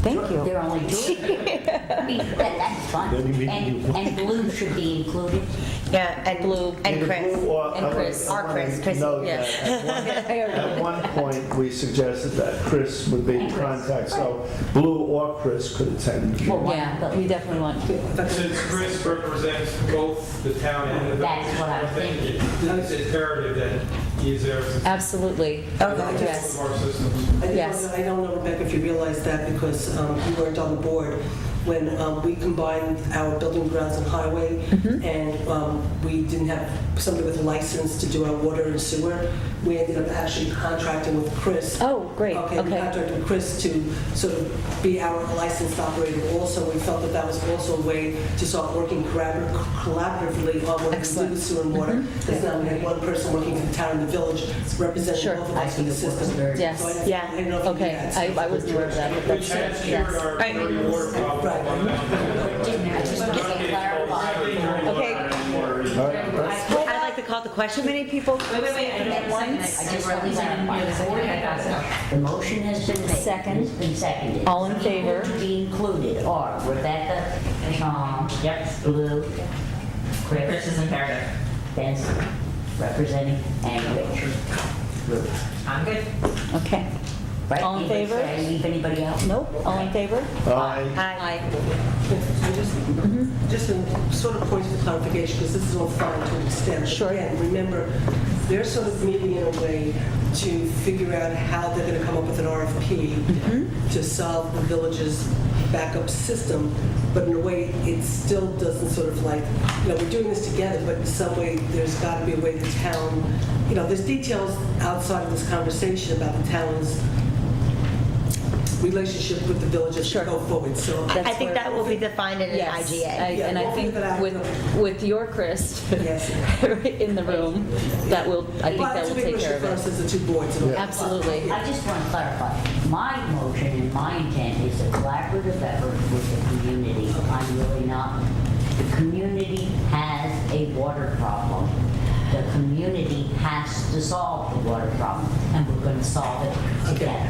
Thank you. They're only two. I mean, that's fun. And Blue should be included. Yeah, and Blue. and Chris. And Chris. Our Chris, Chris. Note Yes. that at one point, we suggested that Chris would be in contact, so Blue or Chris could attend. the meeting. Yeah, we definitely want to. Since Chris represents both the town and the village, That's what I'm I think thinking. it's imperative that he's there to Absolutely. Okay. Yes. of our systems. I don't know, Rebecca, if you realize that because you weren't on the board when we combined our building grounds and highway, and we didn't have somebody with a license to do our water and sewer. We ended up actually contracting with Chris. Oh, great. Okay, we Okay. contracted with Chris to sort of be our licensed operator also. We felt that that was also a way to start working collaboratively on what we do with sewer and water. Because now we had one person working for the town and the village representing Sure. both of us in the system. Yes. So I Yeah. didn't know if you Okay. had some- I wasn't aware of that, but Which that's, has yes. cured our dirty water problem. Right. I just want to get clarified. Okay. All right, Chris? I'd like to call the question. Too many people. Wait, I don't want to I just want to clarify. The motion has been made. Second. It's been seconded. All in favor? To be included are Rebecca, Tom, Blue, Chris is imperative. Benson, representing, and Richard. Blue. I'm good. Okay. Right? All in Anybody- favor? Did I leave anybody out? Nope. All in favor? Aye. Aye. Just a sort of point of clarification, because this is all fine to an extent. But Sure. Again, remember, they're sort of meeting in a way to figure out how they're going to come up with an RFP to solve the village's backup system, but in a way, it still doesn't sort of like, we're doing this together, but in some way, there's got to be a way the town, there's details outside of this conversation about the town's relationship with the villages to go forward, so. I think that will be defined in an Yes. IGA. And I think with your Chris in the room, I think that will take care of Well, it's a big issue for us it. as the two boards. Absolutely. I just want to clarify, my motion and my intent is a collaborative effort with the community. I'm really not, the community has a water problem. The community has to solve the water problem, and we're going to solve it together.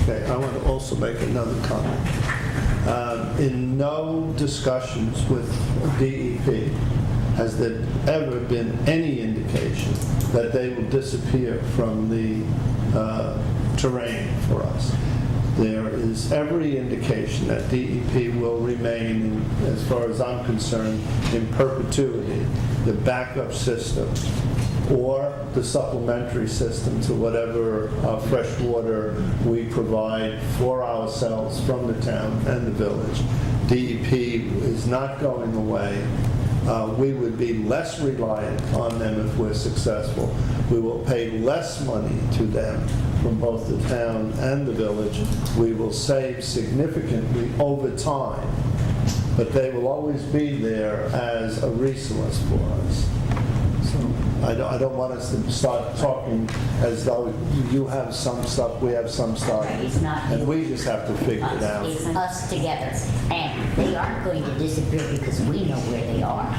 Okay, I want to also make another comment. In no discussions with DEP has there ever been any indication that they will disappear from the terrain for us. There is every indication that DEP will remain, as far as I'm concerned, in perpetuity, the backup system or the supplementary system to whatever fresh water we provide for ourselves from the town and the village. DEP is not going away. We would be less reliant on them if we're successful. We will pay less money to them from both the town and the village. We will save significantly over time but they will always be there as a resource for us. So I don't want us to start talking as though you have some stuff, we have some stuff, It's not and you. we just have to figure it out. It's us together. And they aren't going to disappear because we know where they are.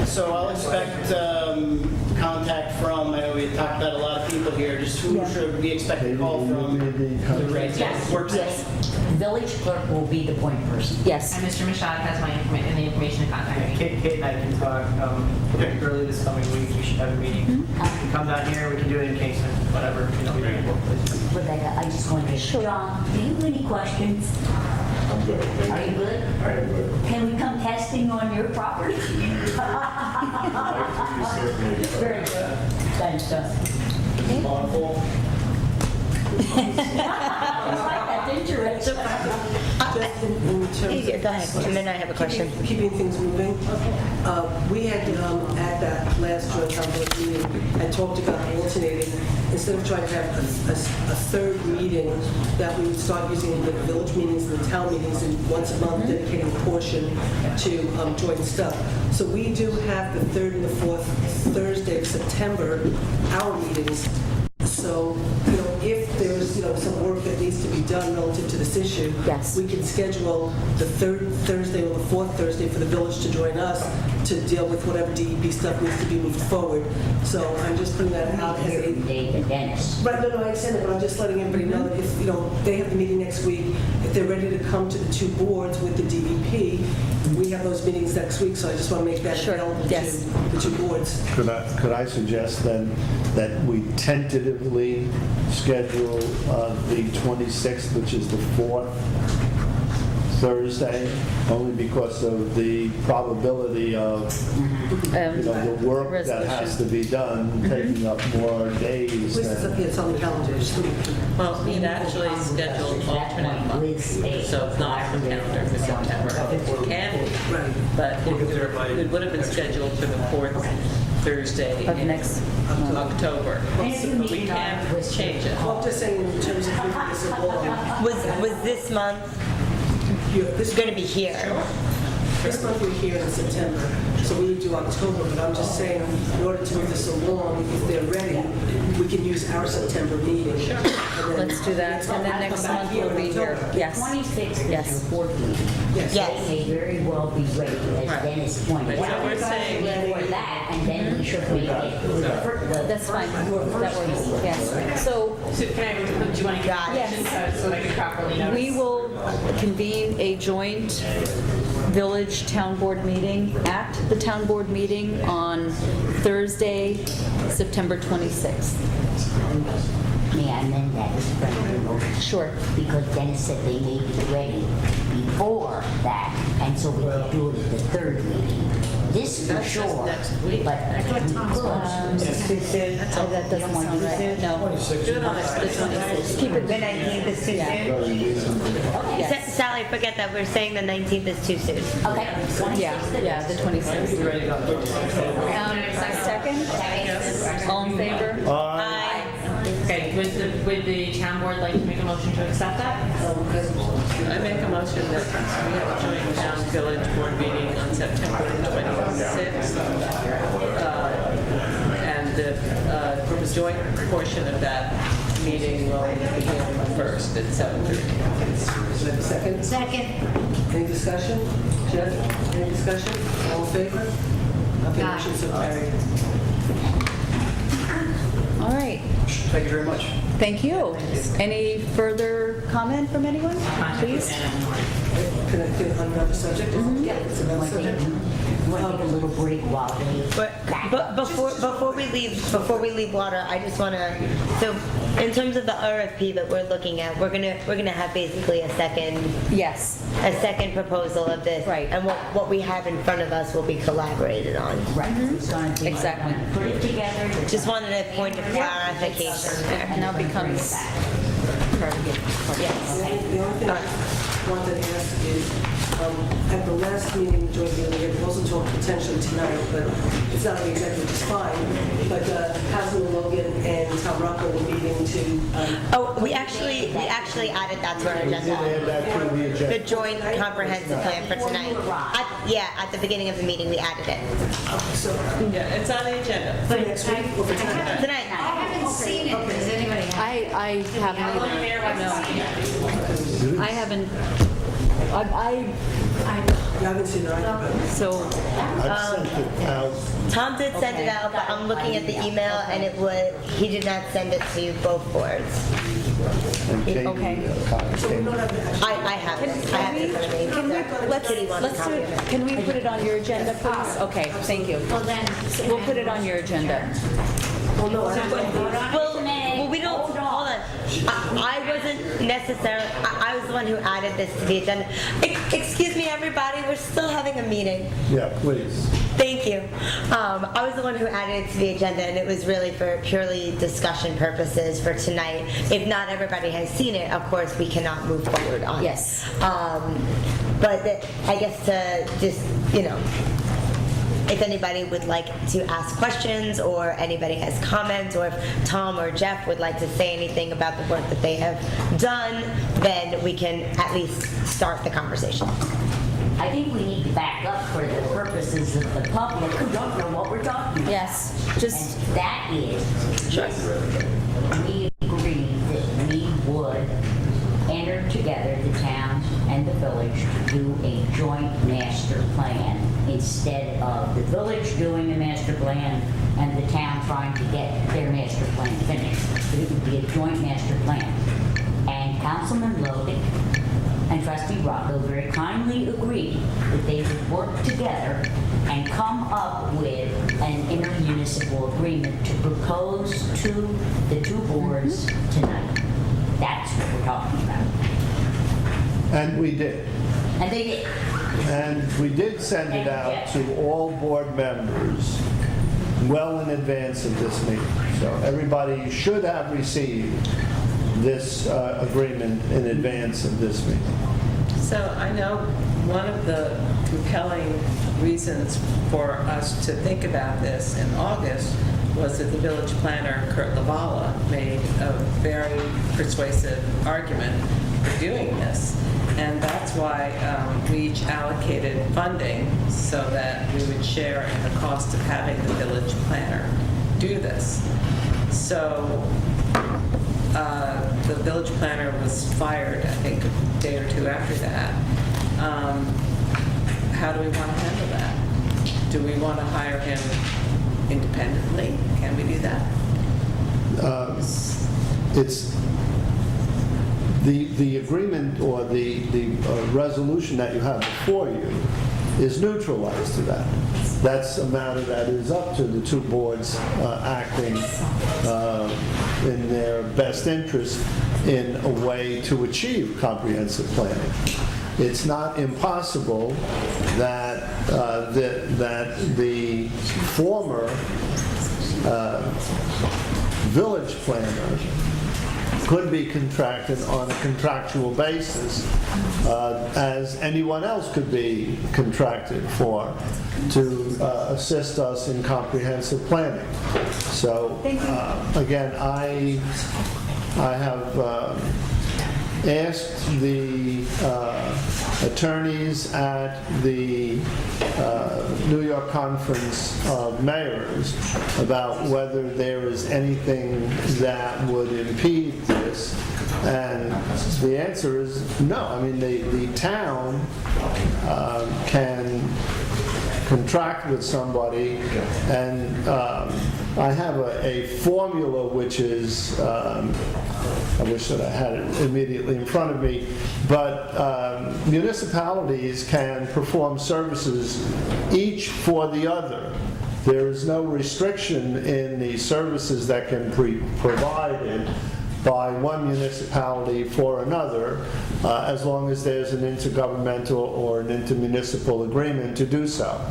So I'll expect contact from, I know we talked about a lot of people here, just who should we expect a call from? Yes, Work yes. Village clerk will be the point person. Yes. And Mr. Mashad has my information to contact me. Kate and I can talk early this coming week. We should have a meeting. Come down here. We can do it in Kingston. Whatever. We can book places. Rebecca, I just wanted to, John, do you have any questions? I'm good. Are you good? I am good. Can we come testing on your property? Very good. Thanks, Justin. That's interesting. Just in terms of- Go ahead, and then I have a question. Keeping things moving. We had, at that last joint town board meeting, had talked about alternating, instead of trying to have a third meeting, that we would start using the village meetings and the town meetings, and once a month dedicating a portion to joint stuff. So we do have the third and the fourth Thursday of September, our meetings. So, if there's, some work that needs to be done relative to this issue, Yes. we can schedule the third Thursday or the fourth Thursday for the village to join us to deal with whatever DEP stuff needs to be moved forward. So I'm just putting that out as a... David Dennis. Right, no, I understand that, but I'm just letting everybody know that if, they have the meeting next week, if they're ready to come to the two boards with the DEP, we have those meetings next week, so I just want to make that available Yes. to the two boards. Could I suggest then that we tentatively schedule the 26th, which is the fourth Thursday, only because of the probability of, the work that has to be done taking up more days This is up than... here, it's on the calendar. Well, we'd actually scheduled alternate months, so it's not on the calendar for September. It can be, Right. but it would have been scheduled for the fourth Thursday Of in next October. But we can change it. Well, I'm just saying in terms of moving this along. Was this month This going to be here? This month we're here in September, so we would do October, but I'm just saying, in order to move this along, if they're ready, we can use our September meeting. Sure. Let's do that, and then next month we'll be here. Yes. 26th is Yes. your board meeting. Yes. Yes. They may very well be ready, as Right. Dennis pointed Right, out. so we're saying- Before that, and then we should make it. That's fine. That works, yes. So So can I, do you want to Got it. so that I can properly notice? we will convene a joint village town board meeting at the town board meeting on Thursday, September 26th. May I amend that as a friendly motion? Sure. Because Dennis said they may be ready before that, and so we could do it at the third meeting. This for That's just sure, next week. but we could. Too soon? That doesn't sound right. No. Do it on the 26th. Keep it. The 19th is too soon? Sally, forget that. We're saying the 19th is too soon. Okay. Yeah, the 26th. Second? All in favor? Aye. Okay, would the town board like to make a motion to accept that? I make a motion that we have a joint town village board meeting on September 26th. And the joint portion of that meeting will begin first at 7:30. Second? Second. Any discussion? Jeff, any discussion? All in favor? Okay, motion so carried. All right. Thank you very much. Thank you. Any further comment from anyone, please? Can I get on another subject? Yeah. It's another subject. Want to take a little break while they But before we leave water, I just want to. So, in terms of the RFP that we're looking at, we're gonna have basically a second Yes. proposal of this, Right. And what we have in front of us will be collaborated on. Right. It's gonna be- Exactly. Put it together. Just wanted a point of clarification there. And now becomes part of it. Yes. The only thing I wanted to ask is, at the last last meeting, the joint meeting, we also talked potentially tonight, but it's not on the agenda, which is fine. But Councilman Logan and Tom Rocco were meeting to. Oh, we actually added that to our We did add that to the agenda. The agenda. joint comprehensive plan for tonight. At the beginning of the meeting, we added it. So, Yeah, it's on the agenda. for next week or for tonight? Tonight. I haven't seen it. Does anybody have? I haven't either. I haven't, You haven't seen it either, so, I've sent it out. Tom did send it out, but I'm looking at the email and he did not send it to both boards. And Katie, Okay. came. I have it. I have it in front of me. Kitty wants a Let's do copy it. of it. Can we put it on your agenda, please? Okay, thank you. Well, then. We'll put it on your agenda. Well, we don't, hold on. I wasn't necessarily, I was the one who added this to the agenda. Excuse me, everybody, we're still having a meeting. Yeah, please. Thank you. I was the one who added it to the agenda, and it was really for purely discussion purposes for tonight. If not everybody has seen it, of course, we cannot move forward on it. Yes. But I guess to just, if anybody would like to ask questions or anybody has comments or if Tom or Jeff would like to say anything about the work that they have done, then we can at least start the conversation. I think we need to back up for the purposes of the public who don't know what we're talking about. Yes, just, And that is, we agreed that we would enter together, the town and the village, to do a joint master plan instead of the village doing a master plan and the town trying to get their master plan finished. But it would be a joint master plan. And Councilman Logan and Trustee Rocco very kindly agreed that they would work together and come up with an intermunicipal agreement to propose to the two boards tonight. That's what we're talking about. And we did. And they did. And we did send it out to all board members well in advance of this meeting. So everybody should have received this agreement in advance of this meeting. So I know one of the compelling reasons for us to think about this in August was that the village planner, Kurt Lavala, made a very persuasive argument for doing this. And that's why we each allocated funding so that we would share in the cost of having the village planner do this. So the village planner was fired, I think, a day or two after that. How do we want to handle that? Do we want to hire him independently? Can we do that? It's the agreement or the resolution that you have before you is neutralized to that. That's a matter that is up to the two boards acting in their best interest in a way to achieve comprehensive planning. It's not impossible that the former village planner could be contracted on a contractual basis, as anyone else could be contracted for to assist us in comprehensive planning. So again, I have asked the attorneys at the New York Conference of Mayors about whether there is anything that would impede this, and the answer is no. I mean, the town can contract with somebody, and I have a formula which is, I wish that I had it immediately in front of me, but municipalities can perform services each for the other. There is no restriction in the services that can be provided by one municipality for another, as long as there's an intergovernmental or an intermunicipal agreement to do so.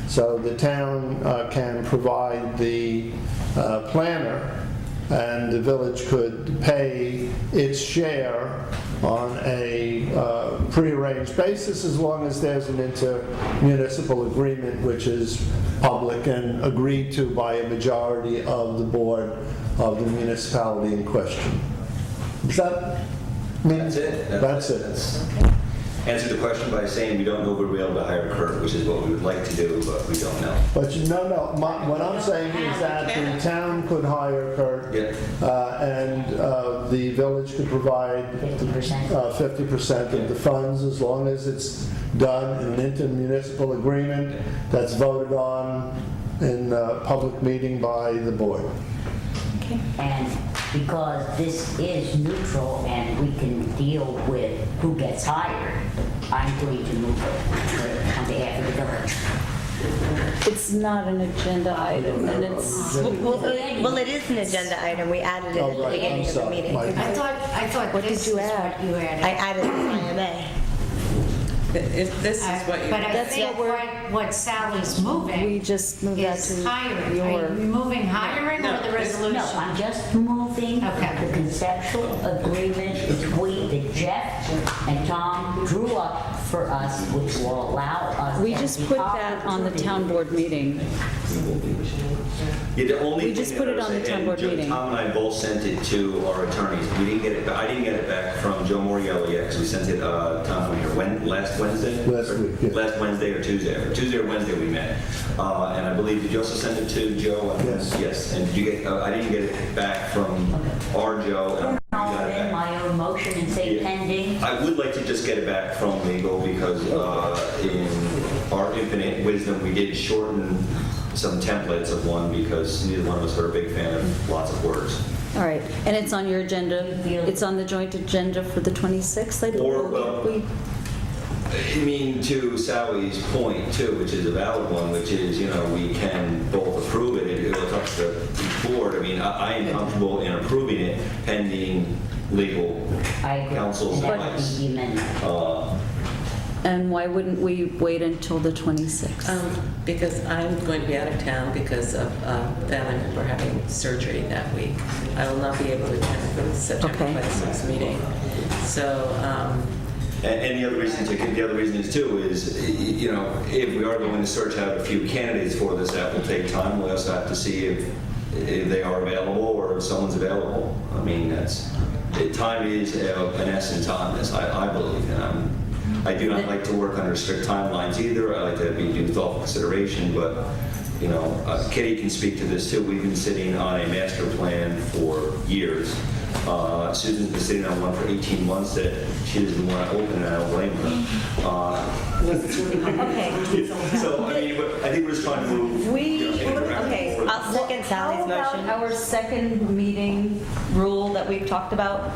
So the town can provide the planner, and the village could pay its share on a prearranged basis as long as there's an intermunicipal agreement which is public and agreed to by a majority of the board of the municipality in question. Does that mean? That's it. That's it. Answer the question by saying we don't know if we'll be able to hire Kurt, which is what we would like to do, but we don't know. But what I'm saying is that the town could hire Kurt, and the village could provide 50% of the funds as long as it's done in an intermunicipal agreement that's voted on in a public meeting by the board. And because this is neutral and we can deal with who gets hired, I'm going to move it on behalf of the village. It's not an agenda item, and it's... Well, it is an agenda item. We added it at the beginning of the meeting. I thought What this did you is add? what you added. I added IMA. If this is what you... But I think what Sally's moving We just moved that is to hiring. your... Are you moving hiring or the resolution? No, I'm just moving the conceptual agreement that Jeff and Tom drew up for us, which will allow us... We and just the put that on the town board meeting. Yeah, the only We just thing put that it I on the was- town and board Joe- meeting. Tom and I both sent it to our attorneys. We didn't get it, I didn't get it back from Joe Moriello yet, because we sent it, Tom, last Wednesday? Last week, yeah. Last Wednesday or Tuesday, or Wednesday we met. And I believe, did you also send it to Joe? Yes. Yes, and did you get, I didn't get it back from our Joe. and you I'll got it amend back. my own motion and say Yeah. pending. I would like to just get it back from legal because in our infinite wisdom, we did shorten some templates of one because neither one of us are a big fan of lots of words. All right, and it's on your agenda, it's on the joint agenda for the 26th, I Or, believe. well, I mean, to Sally's point too, which is a valid one, which is, we can both approve it, it's up to the board. I mean, I am comfortable in approving it pending legal counsel's That would advice. be the amendment. And why wouldn't we wait until the 26th? Because I'm going to be out of town because of family member having surgery that week. I will not be able to attend the September 26th meeting. So, And the other reason is too is, if we are going to search out a few candidates for this, that will take time. We also have to see if they are available or if someone's available. I mean, time is an essence on this, I believe. And I do not like to work under strict timelines either. I like to do thoughtful consideration, but Kitty can speak to this too. We've been sitting on a master plan for years. Susan's been sitting on one for 18 months that she doesn't want to open, and I don't blame her. Okay. So, I mean, I think we're just trying to move. Okay, I'll second Sally's How motion. about our second meeting rule that we've talked about?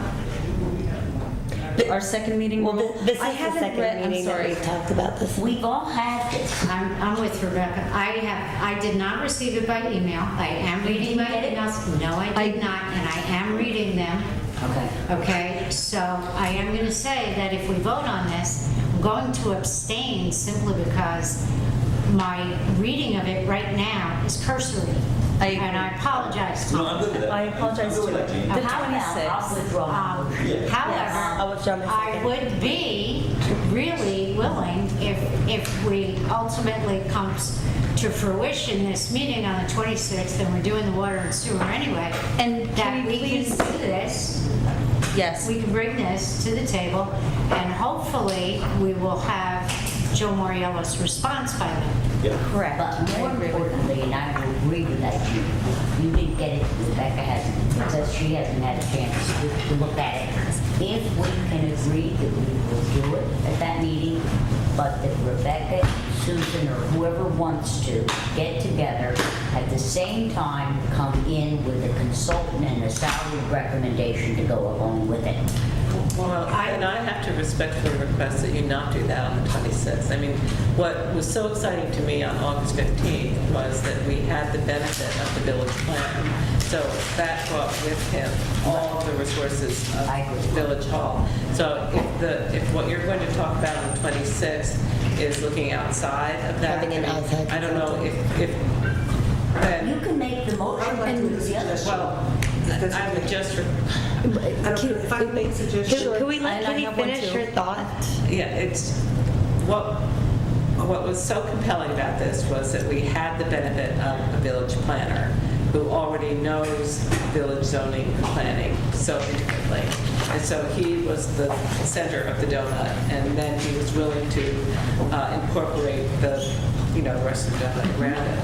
Our second meeting rule? This is I the haven't second read- I'm meeting that sorry. we've talked about this. We've all had this. I'm with Rebecca. I did not receive it by email. I am reading my emails. No, I did not, and I am reading them. Okay. Okay, so I am going to say that if we vote on this, I'm going to abstain simply because my reading of it right now is cursory. And I apologize, Tom. No, I'm good with that. I apologize I'm good with too. that, Jean. The How about I'll 26th. withdraw my motion. However, I would be really willing if we ultimately comes to fruition this meeting on the 26th and we're doing the water and sewer anyway, And that can we we can please... do this. Yes. We can bring this to the table and hopefully we will have Joe Moriello's response by then. Correct. But more importantly, and I will agree with that, you didn't get it, Rebecca hasn't, because she hasn't had a chance to look at it. If we can agree that we will do it at that meeting, but that Rebecca, Susan, or whoever wants to get together at the same time, come in with a consultant and a salary recommendation to go along with it. well, and I have to respectfully request that you not do that on the 26th. I mean, what was so exciting to me on August 15th was that we had the benefit of the village plan. So that brought with him all of the resources of Village Hall. So if what you're going to talk about on the 26th is looking outside of that, Having an outside I don't know if then You can make the motion to do the other. well, That's I would just, if I make a suggestion. Can we finish your thought? yeah, it's, what was so compelling about this was that we had the benefit of a village planner who already knows village zoning and planning so intimately. And so he was the center of the donut, and then he was willing to incorporate the rest of the donut around it.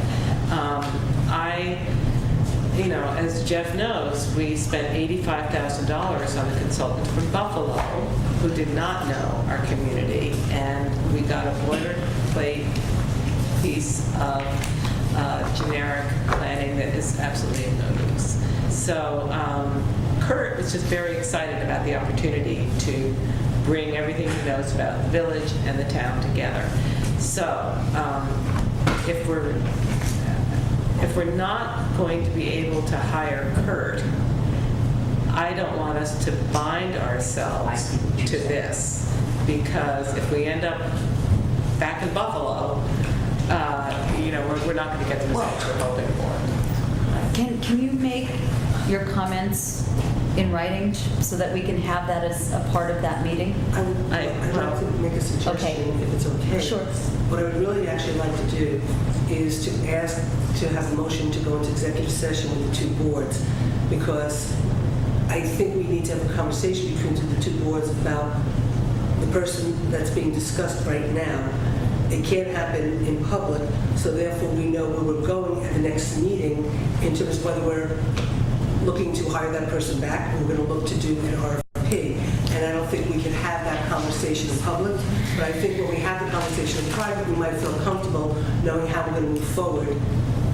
As Jeff knows, we spent $85,000 on a consultant from Buffalo who did not know our community, and we got a boilerplate piece of generic planning that is absolutely of no use. So Kurt was just very excited about the opportunity to bring everything he knows about the village and the town together. So if we're not going to be able to hire Kurt, I don't want us to bind ourselves to this, because if we end up back in Buffalo, we're not going to get the results we're hoping for. Can you make your comments in writing so that we can have that as a part of that meeting? I'd like to make a suggestion, if it's okay. Sure. What I would really actually like to do is to ask to have a motion to go into executive session with the two boards, because I think we need to have a conversation between the two boards about the person that's being discussed right now. It can't happen in public, so therefore we know where we're going at the next meeting in terms of whether we're looking to hire that person back, or we're going to look to do an RFP. And I don't think we can have that conversation in public, but I think when we have the conversation in private, we might feel comfortable knowing how we're going to move forward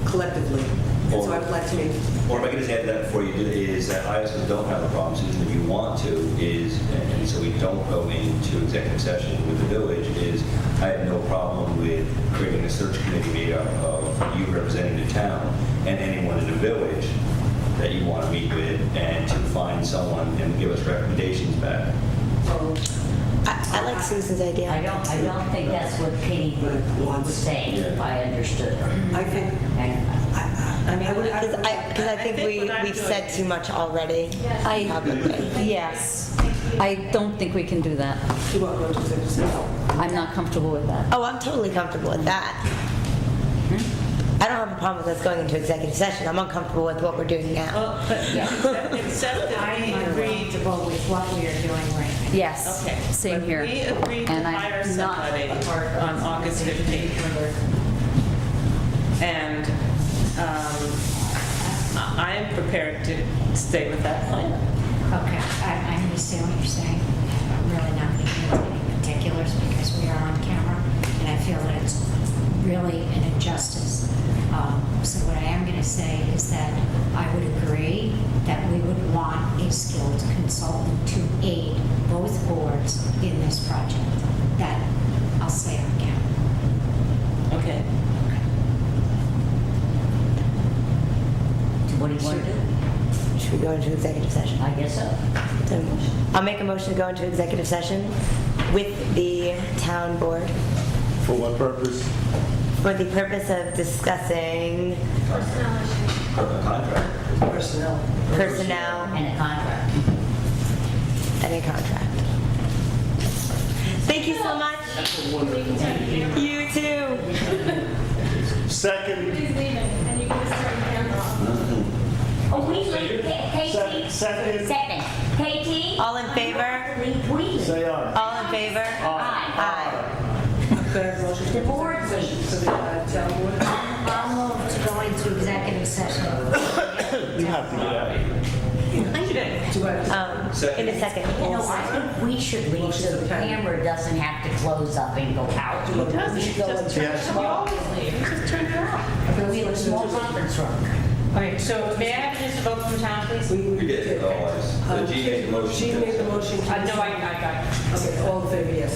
collectively. And so I would like to make... Or if I could just add to that before you do, is that I also don't have a problem, Susan, if you want to, and so we don't go into executive session with the village, is I have no problem with creating a search committee made up of you representing the town and anyone in the village that you want to meet with, and to find someone and give us recommendations back. I like Susan's idea. I don't think that's what Katie was saying, if I understood her. I think... Because I think we've said too much already. Yes. I don't think we can do that. You want to go into executive session? I'm not comfortable with that. Oh, I'm totally comfortable with that. I don't have a problem with us going into executive session. I'm uncomfortable with what we're doing now. Well, but except that I'm we agreed to uncomfortable with what we are doing right now. Yes. Okay. Same But here. we agreed to And I'm hire not- somebody on August 15th. And I am prepared to stay with that plan. Okay, I understand what you're saying. I'm really not going to get into any particulars because we are on camera, and I feel that it's really an injustice. So what I am going to say is that I would agree that we would want a skilled consultant to aid both boards in this project. That I'll say on camera. Okay. What do you want to do? Should we go into executive session? I guess so. So, I'll make a motion to go into executive session with the town board For what purpose? for the purpose of discussing Personnel. personnel And a contract. and a contract. Thank you so much. You too. Second. He's leaving, and you can just turn the camera off. Oh, we leave, Katie? Second. Second. Katie? All in favor? We. Say aye. All in favor? Aye. Could I have a motion to The go board into executive leaves. session for the town board? I'll move to go into executive session. You have to get out. Do I- In a second. You know, I think we should leave so the camera doesn't have to close up and go out. We should go into a small, we have a small conference room. Okay, so may I have just a vote from town, please? You did, otherwise. So Jean made the motion. Jean made the motion. No, I got it. Okay, all in favor, yes.